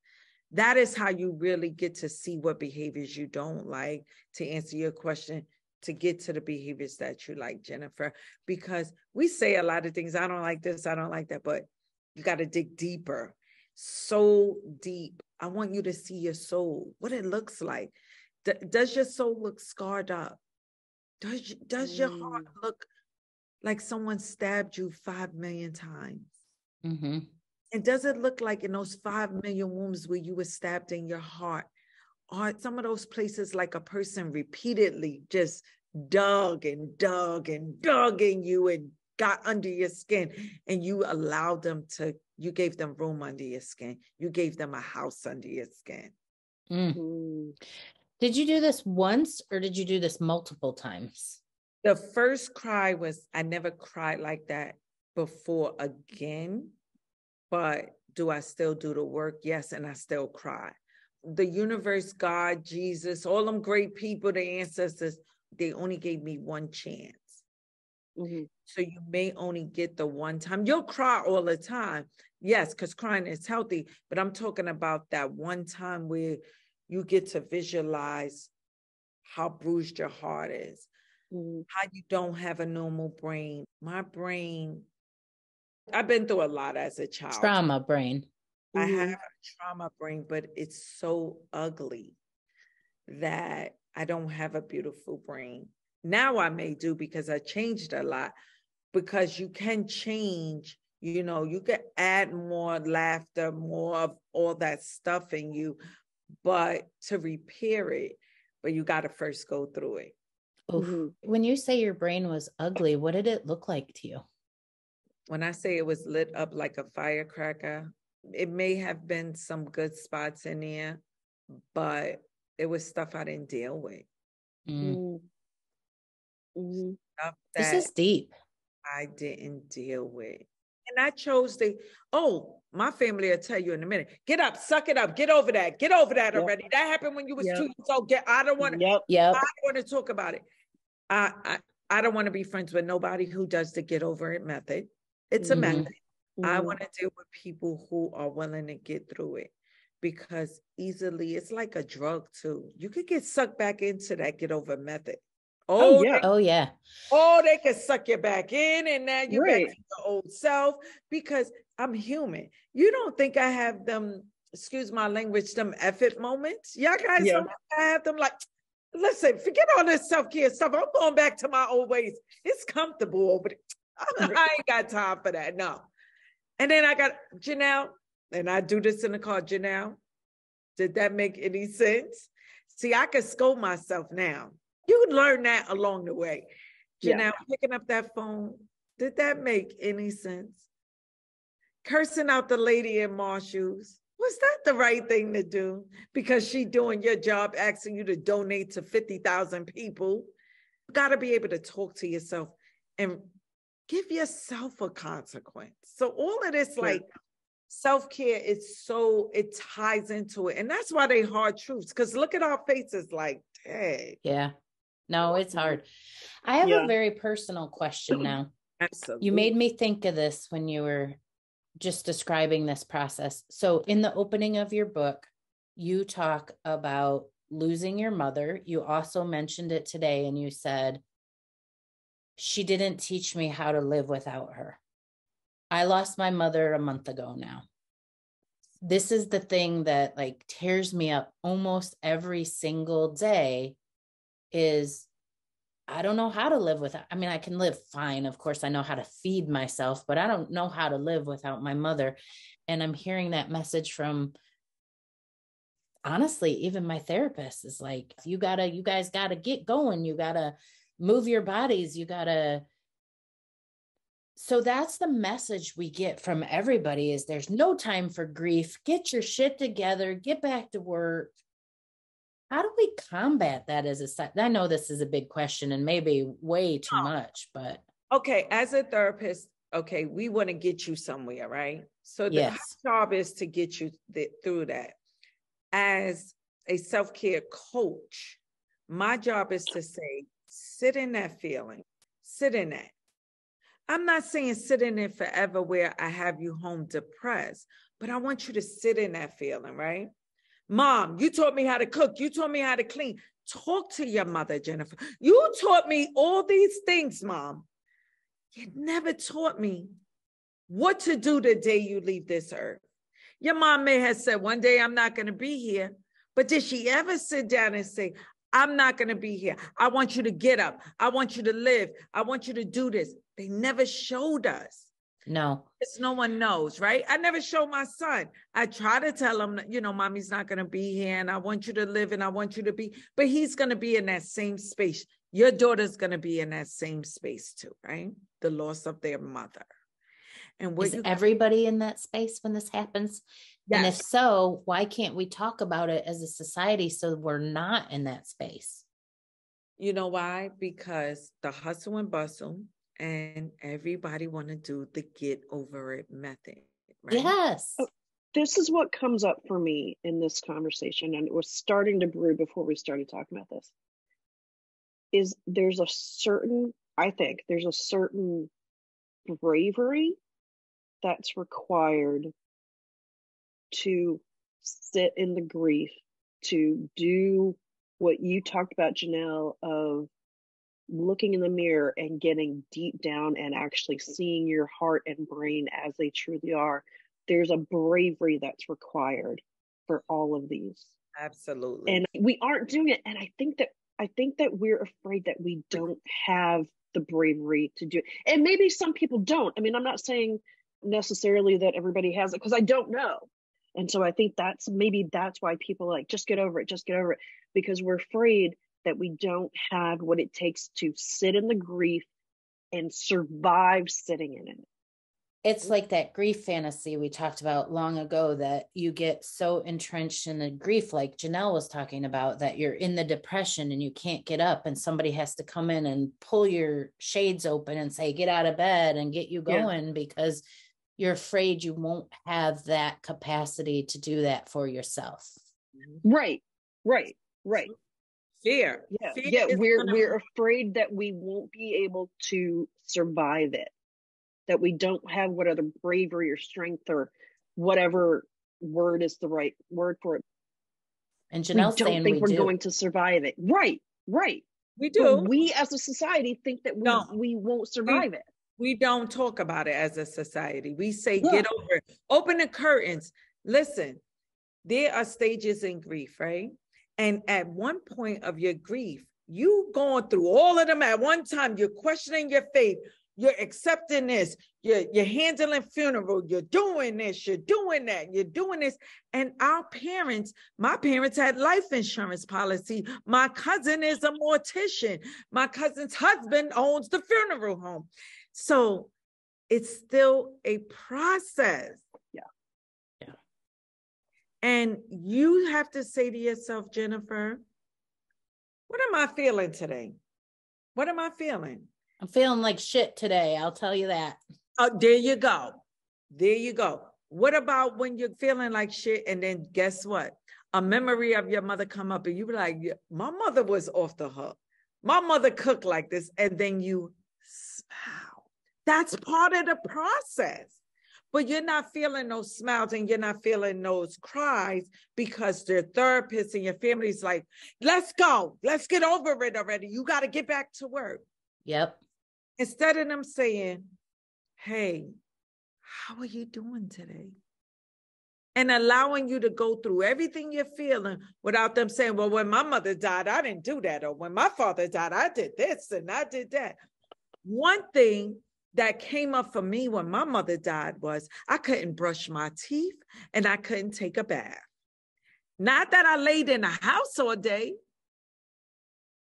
That is how you really get to see what behaviors you don't like, to answer your question, to get to the behaviors that you like, Jennifer, because we say a lot of things. I don't like this, I don't like that, but you got to dig deeper, so deep. I want you to see your soul, what it looks like. Does your soul look scarred up? Does your heart look like someone stabbed you 5 million times? Mm-hmm. And does it look like in those 5 million wounds where you were stabbed in your heart, are some of those places like a person repeatedly just dug in you and got under your skin, and you allowed them to, you gave them room under your skin. You gave them a house under your skin. Mm. Did you do this once or did you do this multiple times? The first cry was, I never cried like that before again, but do I still do the work? Yes, and I still cry. The universe, God, Jesus, all them great people, the ancestors, they only gave me one chance. Mm-hmm. So you may only get the one time. You'll cry all the time. Yes, because crying is healthy, but I'm talking about that one time where you get to visualize how bruised your heart is, how you don't have a normal brain. My brain, I've been through a lot as a child. Trauma brain. I have a trauma brain, but it's so ugly that I don't have a beautiful brain. Now I may do, because I changed a lot, because you can change, you know, you can add more laughter, more of all that stuff in you, but to repair it, but you got to first go through it. When you say your brain was ugly, what did it look like to you? When I say it was lit up like a firecracker, it may have been some good spots in there, but it was stuff I didn't deal with. Stuff that this is deep. I didn't deal with. And I chose my family will tell you in a minute, get up, suck it up, get over that already. That happened when you was 2 years old. I don't want to, I don't want to talk about it. I don't want to be friends with nobody who does the get over it method. It's a method. I want to deal with people who are willing to get through it, because easily it's like a drug too. You could get sucked back into that get over method. Oh yeah. They can suck you back in, and now you're back to your old self, because I'm human. You don't think I have them, excuse my language, them effort moments? Y'all guys don't have them like, listen, forget all this self-care stuff. I'm going back to my old ways. It's comfortable, but I ain't got time for that. No. And then I got Janell, and I do this in the car. Janell, did that make any sense? See, I can scold myself now. You would learn that along the way. Janell, picking up that phone, did that make any sense? Cursing out the lady in Marshall's, was that the right thing to do? Because she doing your job, asking you to donate to 50,000 people. You got to be able to talk to yourself and give yourself a consequence. So all of this, like, self-care is so, it ties into it. And that's why they hard truths. Because look at our faces like, dang. Yeah. No, it's hard. I have a very personal question now. Absolutely. You made me think of this when you were just describing this process. So in the opening of your book, you talk about losing your mother. You also mentioned it today, and you said, she didn't teach me how to live without her. I lost my mother a month ago now. This is the thing that like tears me up almost every single day, is I don't know how to live without. I mean, I can live fine. Of course, I know how to feed myself, but I don't know how to live without my mother. And I'm hearing that message from, honestly, even my therapist is like, you guys gotta get going. You gotta move your bodies. You gotta. So that's the message we get from everybody, is there's no time for grief. Get your shit together, get back to work. How do we combat that I know this is a big question and maybe way too much, but. Okay, as a therapist, okay, we want to get you somewhere, right? So the job is to get you through that. As a self-care coach, my job is to say, sit in that feeling, sit in that. I'm not saying sit in it forever where I have you home depressed, but I want you to sit in that feeling, right? Mom, you taught me how to cook. You taught me how to clean. Talk to your mother, Jennifer. You taught me all these things, Mom. You never taught me what to do the day you leave this earth. Your mom may have said, one day I'm not going to be here. But did she ever sit down and say, I'm not going to be here. I want you to get up. I want you to live. I want you to do this. They never showed us. No. Because no one knows, right? I never showed my son. I try to tell him, you know, mommy's not going to be here and I want you to live and I want you to be, but he's going to be in that same space. Your daughter's going to be in that same space too, right? The loss of their mother. And is everybody in that space when this happens? Yes. And if so, why can't we talk about it as a society so we're not in that space? You know why? Because the hustle and bustle and everybody want to do the get over it method. Right? Yes. This is what comes up for me in this conversation, and it was starting to brew before we started talking about this, is I think there's a certain bravery that's required to sit in the grief, to do what you talked about, Janell, of looking in the mirror and getting deep down and actually seeing your heart and brain as they truly are. There's a bravery that's required for all of these. Absolutely. And we aren't doing it. And I think that we're afraid that we don't have the bravery to do it. And maybe some people don't. I mean, I'm not saying necessarily that everybody has it, because I don't know. And so I think that's why people like, just get over it, because we're afraid that we don't have what it takes to sit in the grief and survive sitting in it. It's like that grief fantasy we talked about long ago, that you get so entrenched in the grief, like Janell was talking about, that you're in the depression and you can't get up and somebody has to come in and pull your shades open and say, get out of bed and get you going, because you're afraid you won't have that capacity to do that for yourself. Right. Fear. We're afraid that we won't be able to survive it, that we don't have what other bravery or strength or whatever word is the right word for it. And Janell's saying we we're going to survive it. Right. We do. But we as a society think that we won't survive it. We don't talk about it as a society. We say, get over it. Open the curtains. Listen, there are stages in grief, right? And at one point of your grief, you going through all of them at one time. You're questioning your faith. You're accepting this. You're handling funeral. You're doing this. You're doing that. You're doing this. And my parents had life insurance policy. My cousin is a mortician. My cousin's husband owns the funeral home. So it's still a process. Yeah. And you have to say to yourself, Jennifer, what am I feeling today? What am I feeling? I'm feeling like shit today. I'll tell you that. Oh, there you go. What about when you're feeling like shit and then guess what? A memory of your mother come up and you be like, my mother was off the hook. My mother cooked like this. And then you smile. That's part of the process. But you're not feeling those smiles and you're not feeling those cries because their therapist and your family's like, let's go. Let's get over it already. You got to get back to work. Yep. Instead of them saying, hey, how are you doing today? And allowing you to go through everything you're feeling without them saying, well, when my mother died, I didn't do that. Or when my father died, I did this and I did that. One thing that came up for me when my mother died was I couldn't brush my teeth and I couldn't take a bath. Not that I laid in a house all day.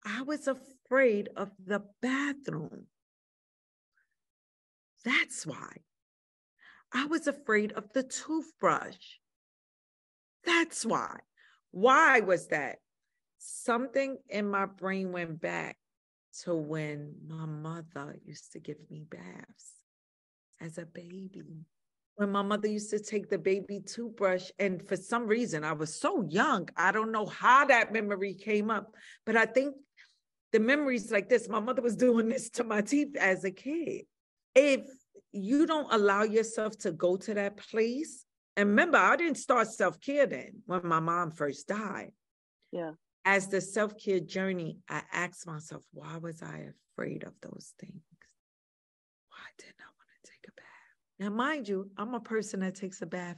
I was afraid of the bathroom. That's why. I was afraid of the toothbrush. That's why. Why was that? something in my brain went back to when my mother used to give me baths as a baby. When my mother used to take the baby toothbrush, and for some reason, I was so young, I don't know how that memory came up, but I think the memories like this, my mother was doing this to my teeth as a kid. If you don't allow yourself to go to that place, and remember, I didn't start self-care then when my mom first died. Yeah. As the self-care journey, I asked myself, why was I afraid of those things? Why didn't I want to take a bath? Now, mind you, I'm a person that takes a bath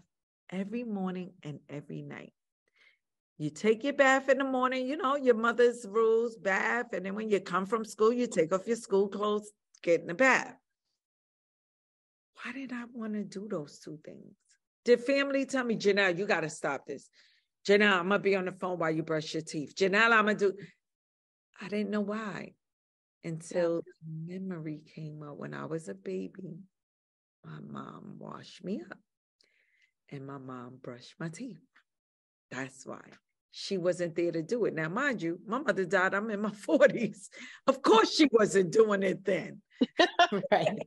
every morning and every night. You take your bath in the morning, you know, your mother's rules, bath. And then when you come from school, you take off your school clothes, get in the bath. Why did I want to do those two things? Did family tell me, Janelle, you got to stop this? Janelle, I'm going to be on the phone while you brush your teeth. Janelle, I'm going to do. I didn't know why until memory came up when I was a baby. My mom washed me up and my mom brushed my teeth. That's why. She wasn't there to do it. Now, mind you, my mother died, I'm in my 40s. Of course she wasn't doing it then. Right.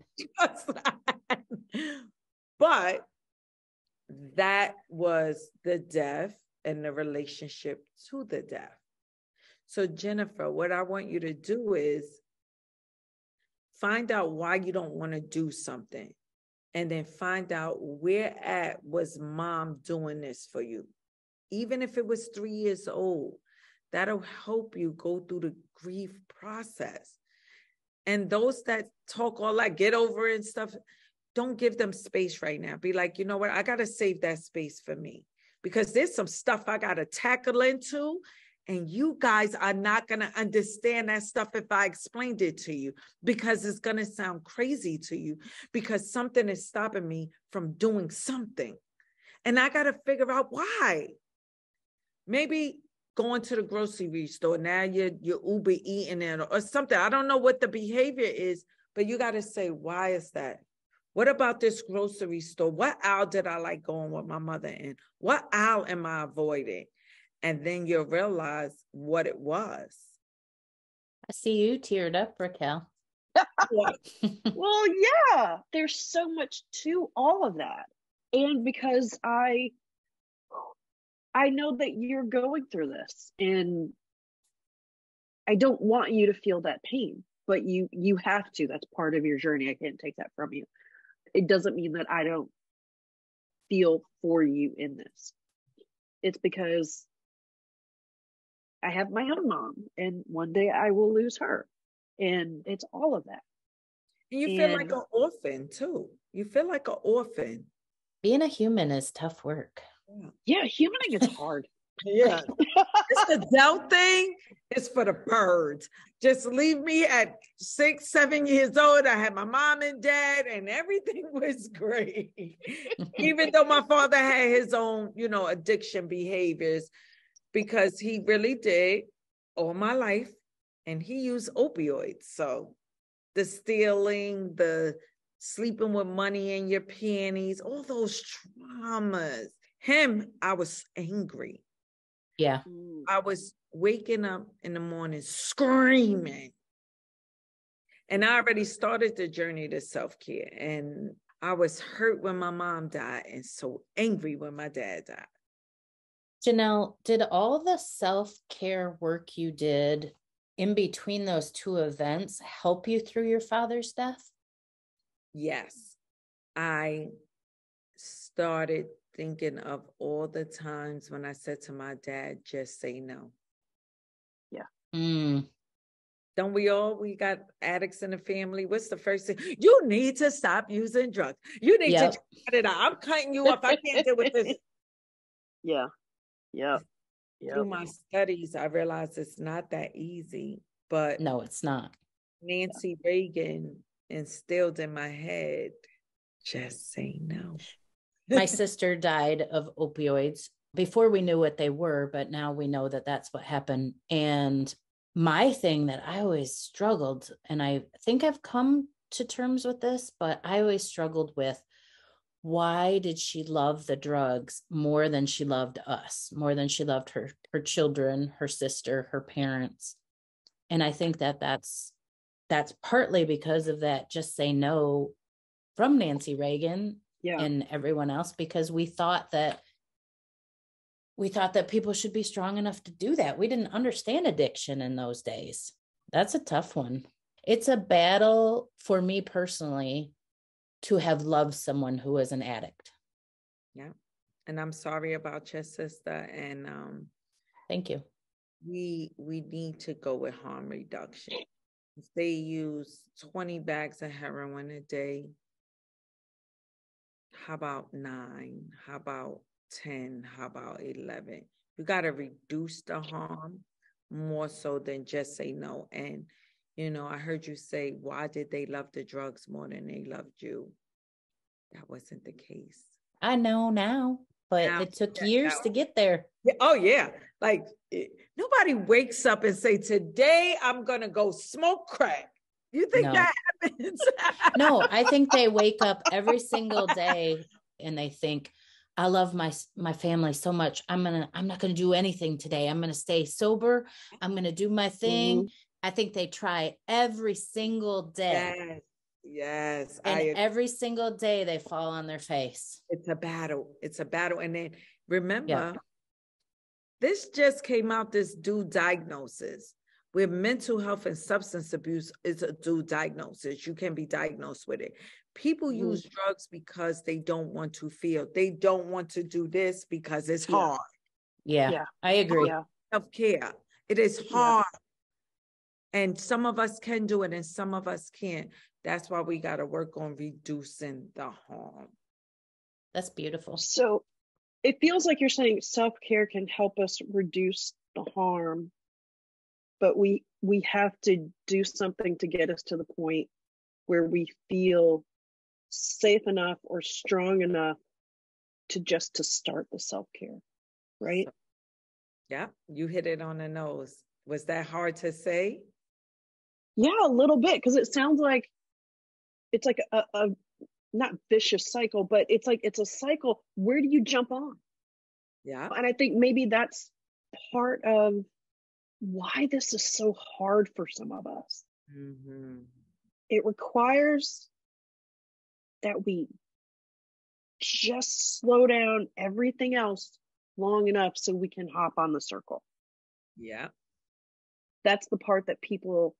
But that was the death and the relationship to the death. So, Jennifer, what I want you to do is find out why you don't want to do something, and then find out where at was mom doing this for you. Even if it was 3 years old, that'll help you go through the grief process. And those that talk all that, get over it and stuff, don't give them space right now. Be like, you know what? I got to save that space for me, because there's some stuff I got to tackle into. And you guys are not going to understand that stuff if I explained it to you, because it's going to sound crazy to you, because something is stopping me from doing something. And I got to figure out why. Maybe going to the grocery store, now you're Uber eating it or something. I don't know what the behavior is, but you got to say, why is that? What about this grocery store? What aisle did I like going with my mother in? What aisle am I avoiding? And then you'll realize what it was. I see you teared up, Raquel. Well, yeah, there's so much to all of that. And because I know that you're going through this, and I don't want you to feel that pain, but you have to. That's part of your journey. I can't take that from you. It doesn't mean that I don't feel for you in this. It's because I have my own mom, and one day I will lose her. And it's all of that. And you feel like an orphan too. You feel like an orphan. Being a human is tough work. Yeah, humaning is hard. Yeah. It's the Dell thing. It's for the birds. Just leave me at 6, 7 years old. I had my mom and dad, and everything was great. Even though my father had his own, addiction behaviors, because he really did all my life, and he used opioids. So the stealing, the sleeping with money in your panties, all those traumas. Him, I was angry. Yeah. I was waking up in the morning screaming. And I already started the journey to self-care. And I was hurt when my mom died and so angry when my dad died. Janelle, did all the self-care work you did in between those two events help you through your father's death? Yes. I started thinking of all the times when I said to my dad, just say no. Yeah. Don't we all? We got addicts in the family. What's the first thing? You need to stop using drugs. You need to cut it out. I'm cutting you off. I can't deal with this. Yeah. Through my studies, I realized it's not that easy. But no, it's not. Nancy Reagan instilled in my head, just say no. My sister died of opioids before we knew what they were, but now we know that that's what happened. And my thing that I always struggled, and I think I've come to terms with this, but I always struggled with, why did she love the drugs more than she loved us, more than she loved her children, her sister, her parents? And I think that that's partly because of that just say no from Nancy Reagan and everyone else, because we thought that people should be strong enough to do that. We didn't understand addiction in those days. That's a tough one. It's a battle for me personally to have loved someone who was an addict. Yeah. And I'm sorry about your sister. And thank you. We need to go with harm reduction. If they use 20 bags of heroin a day, how about 9? How about 10? How about 11? You got to reduce the harm more so than just say no. And, you know, I heard you say, why did they love the drugs more than they loved you? That wasn't the case. I know now, but it took years to get there. Yeah, oh, yeah. Like, nobody wakes up and say, today I'm going to go smoke crack. You think that happens? No, I think they wake up every single day and they think, I love my family so much. I'm not going to do anything today. I'm going to stay sober. I'm going to do my thing. Mm-hmm. I think they try every single day. Yes. And every single day they fall on their face. It's a battle. And then remember, this just came out, this due diagnosis. Where mental health and substance abuse is a due diagnosis. You can be diagnosed with it. People use drugs because they don't want to feel. They don't want to do this because it's hard. Yeah, I agree. Self-care. It is hard. And some of us can do it and some of us can't. That's why we got to work on reducing the harm. That's beautiful. So it feels like you're saying self-care can help us reduce the harm, but we have to do something to get us to the point where we feel safe enough or strong enough to start the self-care, right? Yeah, you hit it on the nose. Was that hard to say? Yeah, a little bit, because it sounds like it's like a not vicious cycle, but it's like it's a cycle. Where do you jump on? Yeah. And I think maybe that's part of why this is so hard for some of us. Mm-hmm. It requires that we just slow down everything else long enough so we can hop on the circle. Yeah. That's the part that people,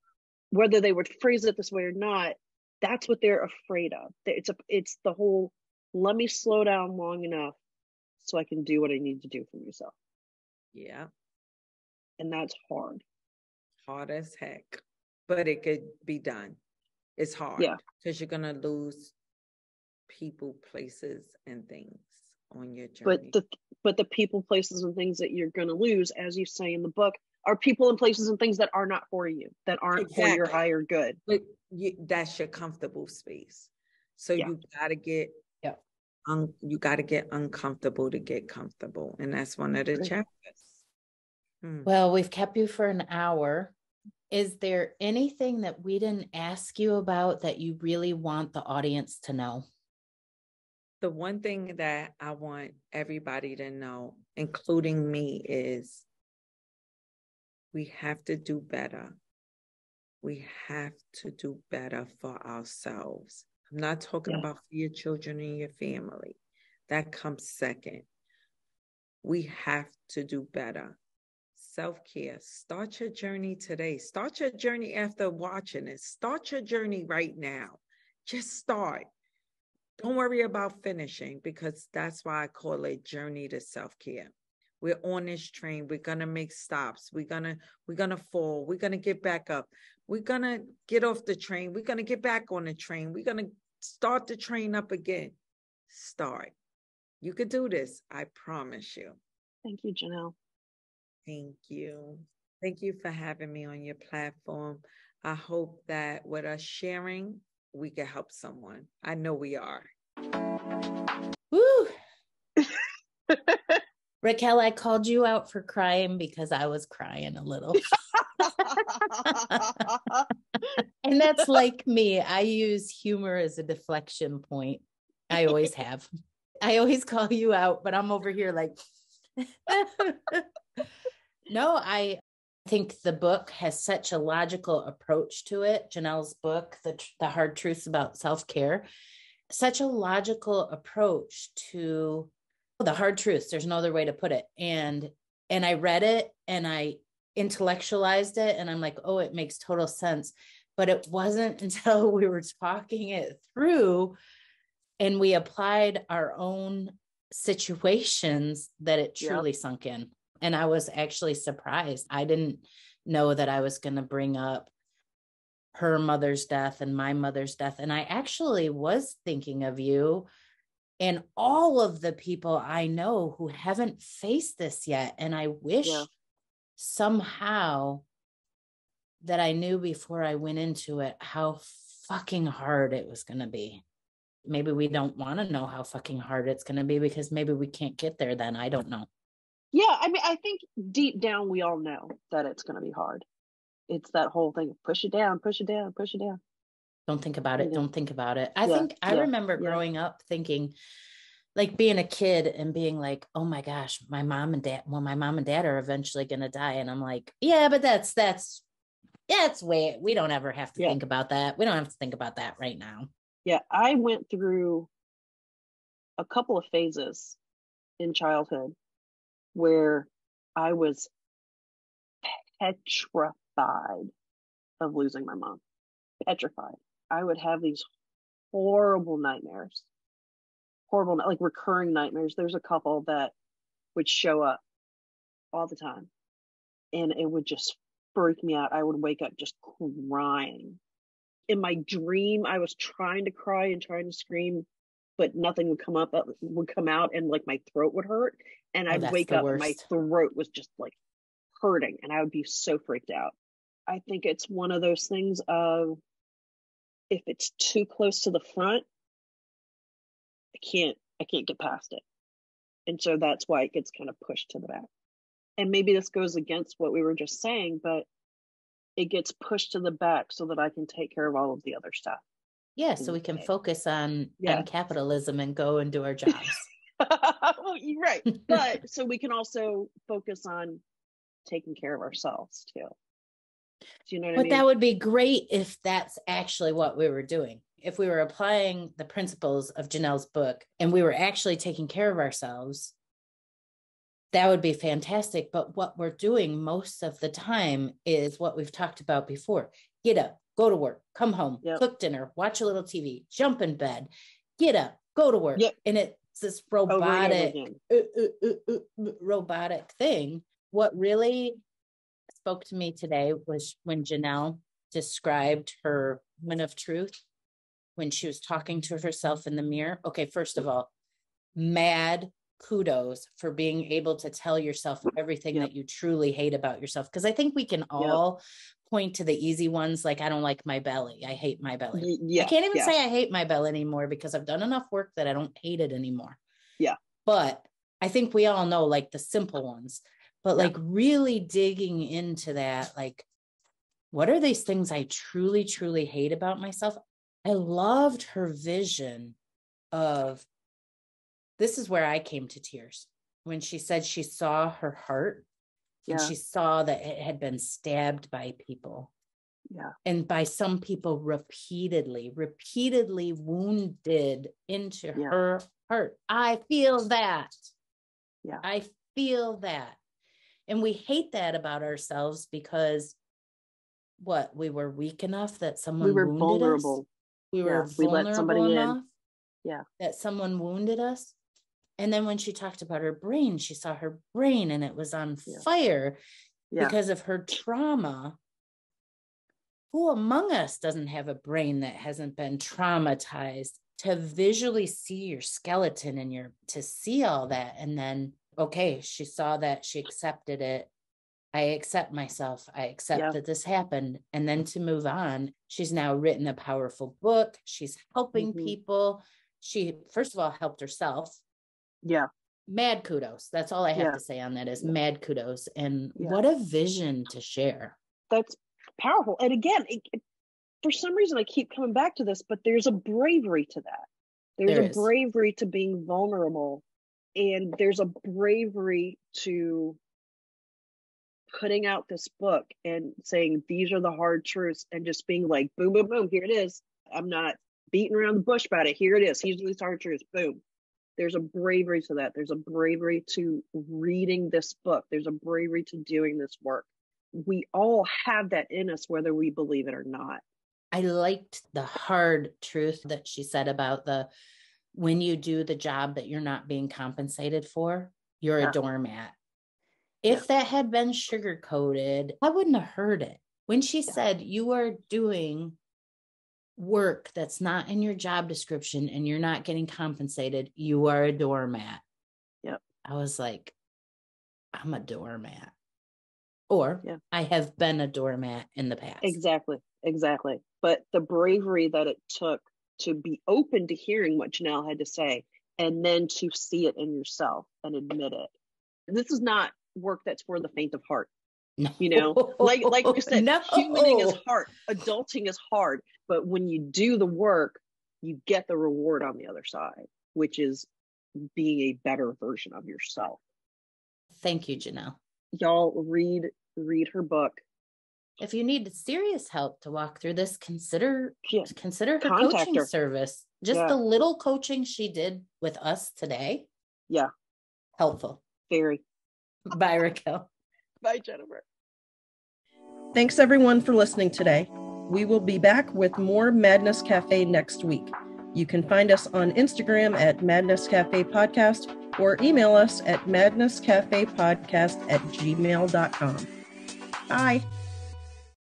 whether they would phrase it this way or not, that's what they're afraid of. It's the whole, let me slow down long enough so I can do what I need to do for myself. Yeah. And that's hard. Hard as heck. But it could be done. It's hard. Yeah. Because you're going to lose people, places, and things on your journey. But the people, places, and things that you're going to lose, as you say in the book, are people and places and things that are not for you, that aren't for your higher good. But that's your comfortable space. So you got to get you got to get uncomfortable to get comfortable. And that's one of the chapters. Well, we've kept you for an hour. Is there anything that we didn't ask you about that you really want the audience to know? The one thing that I want everybody to know, including me, is we have to do better. We have to do better for ourselves. I'm not talking about for your children and your family. That comes second. We have to do better. Self-care. Start your journey today. Start your journey after watching it. Start your journey right now. Just start. Don't worry about finishing, because that's why I call it journey to self-care. We're on this train. We're going to make stops. We're going to fall. We're going to get back up. We're going to get off the train. We're going to get back on the train. We're going to start the train up again. Start. You could do this. I promise you. Thank you, Janell. Thank you. Thank you for having me on your platform. I hope that with us sharing, we can help someone. I know we are. Woo! Raquel, I called you out for crying because I was crying a little. And that's like me. I use humor as a deflection point. I always have. I always call you out, but I'm over here like, no, I think the book has such a logical approach to it. Janell's book, The Hard Truths About Self-Care, such a logical approach to the hard truths. There's no other way to put it. And I read it and I intellectualized it and I'm like, oh, it makes total sense. But it wasn't until we were talking it through and we applied our own situations that it truly sunk in. And I was actually surprised. I didn't know that I was going to bring up her mother's death and my mother's death. And I actually was thinking of you and all of the people I know who haven't faced this yet. And I wish somehow that I knew before I went into it how fucking hard it was going to be. Maybe we don't want to know how fucking hard it's going to be because maybe we can't get there then. I don't know. Yeah, I mean, I think deep down we all know that it's going to be hard. It's that whole thing of push it down, push it down, push it down. Don't think about it. Yeah. Don't think about it. I remember growing up thinking, like being a kid and being like, oh my gosh, my mom and dad are eventually going to die. And I'm like, yeah, but that's way, we don't ever have to think about that. We don't have to think about that right now. Yeah. I went through a couple of phases in childhood where I was petrified of losing my mom. Petrified. I would have these horrible nightmares. Horrible, like recurring nightmares. There's a couple that would show up all the time. And it would just freak me out. I would wake up just crying. In my dream, I was trying to cry and trying to scream, but nothing would come out, and like my throat would hurt. And I'd wake up and my throat was just like hurting, and I would be so freaked out. I think it's one of those things of, if it's too close to the front, I can't get past it. And so that's why it gets kind of pushed to the back. And maybe this goes against what we were just saying, but it gets pushed to the back so that I can take care of all of the other stuff. Yeah, so we can focus on capitalism and go and do our jobs. Well, you're right. But so we can also focus on taking care of ourselves too. Do you know what I mean? But that would be great if that's actually what we were doing. If we were applying the principles of Janell's book and we were actually taking care of ourselves, that would be fantastic. But what we're doing most of the time is what we've talked about before. Get up, go to work, come home, cook dinner, watch a little TV, jump in bed, get up, go to work. And it's this robotic thing. What really spoke to me today was when Janell described her moment of truth, when she was talking to herself in the mirror. Okay, first of all, mad kudos for being able to tell yourself everything that you truly hate about yourself. Because I think we can all point to the easy ones, like, I don't like my belly. I hate my belly. I can't even say I hate my belly anymore because I've done enough work that I don't hate it anymore. Yeah. But I think we all know like the simple ones, but like really digging into that, like, what are these things I truly, truly hate about myself? I loved her vision of, this is where I came to tears when she said she saw her heart and she saw that it had been stabbed by people. Yeah. And by some people repeatedly wounded into her heart. I feel that. Yeah. I feel that. And we hate that about ourselves because we were weak enough that someone wounded vulnerable. Us. We were vulnerable enough that someone wounded us. And then when she talked about her brain, she saw her brain and it was on fire because of her trauma. Who among us doesn't have a brain that hasn't been traumatized? To visually see your skeleton and to see all that. And then, okay, she saw that, she accepted it. I accept myself. I accept that this happened. And then to move on, she's now written a powerful book. She's helping people. She, first of all, helped herself. Yeah. Mad kudos. That's all I have to say on that is mad kudos. And what a vision to share. That's powerful. And again, for some reason, I keep coming back to this, but there's a bravery to that. There's There a is. bravery to being vulnerable, and there's a bravery to putting out this book and saying, these are the hard truths, and just being like, boom, boom, boom, here it is. I'm not beating around the bush about it. Here it is. These are these hard truths. Boom. There's a bravery to that. There's a bravery to reading this book. There's a bravery to doing this work. We all have that in us, whether we believe it or not. I liked the hard truth that she said about when you do the job that you're not being compensated for, you're a doormat. If that had been sugar-coated, I wouldn't have heard it. When she said you are doing work that's not in your job description and you're not getting compensated, you are a doormat. Yep. I was like, I'm a doormat. Or I have been a doormat in the past. Exactly. But the bravery that it took to be open to hearing what Janell had to say, and then to see it in yourself and admit it. This is not work that's for the faint of heart. No. You know, like we said, humaning is hard, adulting is hard, but when you do the work, you get the reward on the other side, which is being a better version of yourself. Thank you, Janell. Y'all read her book. If you need serious help to walk through this, consider her Contact coaching her. service. Just the little coaching she did with us today. Yeah. Helpful. Very. Bye, Raquel. Bye, Jennifer. Thanks everyone for listening today. We will be back with more Madness Cafe next week. You can find us on Instagram at Madness Cafe Podcast or email us at madnesscafepodcast@gmail.com. Bye.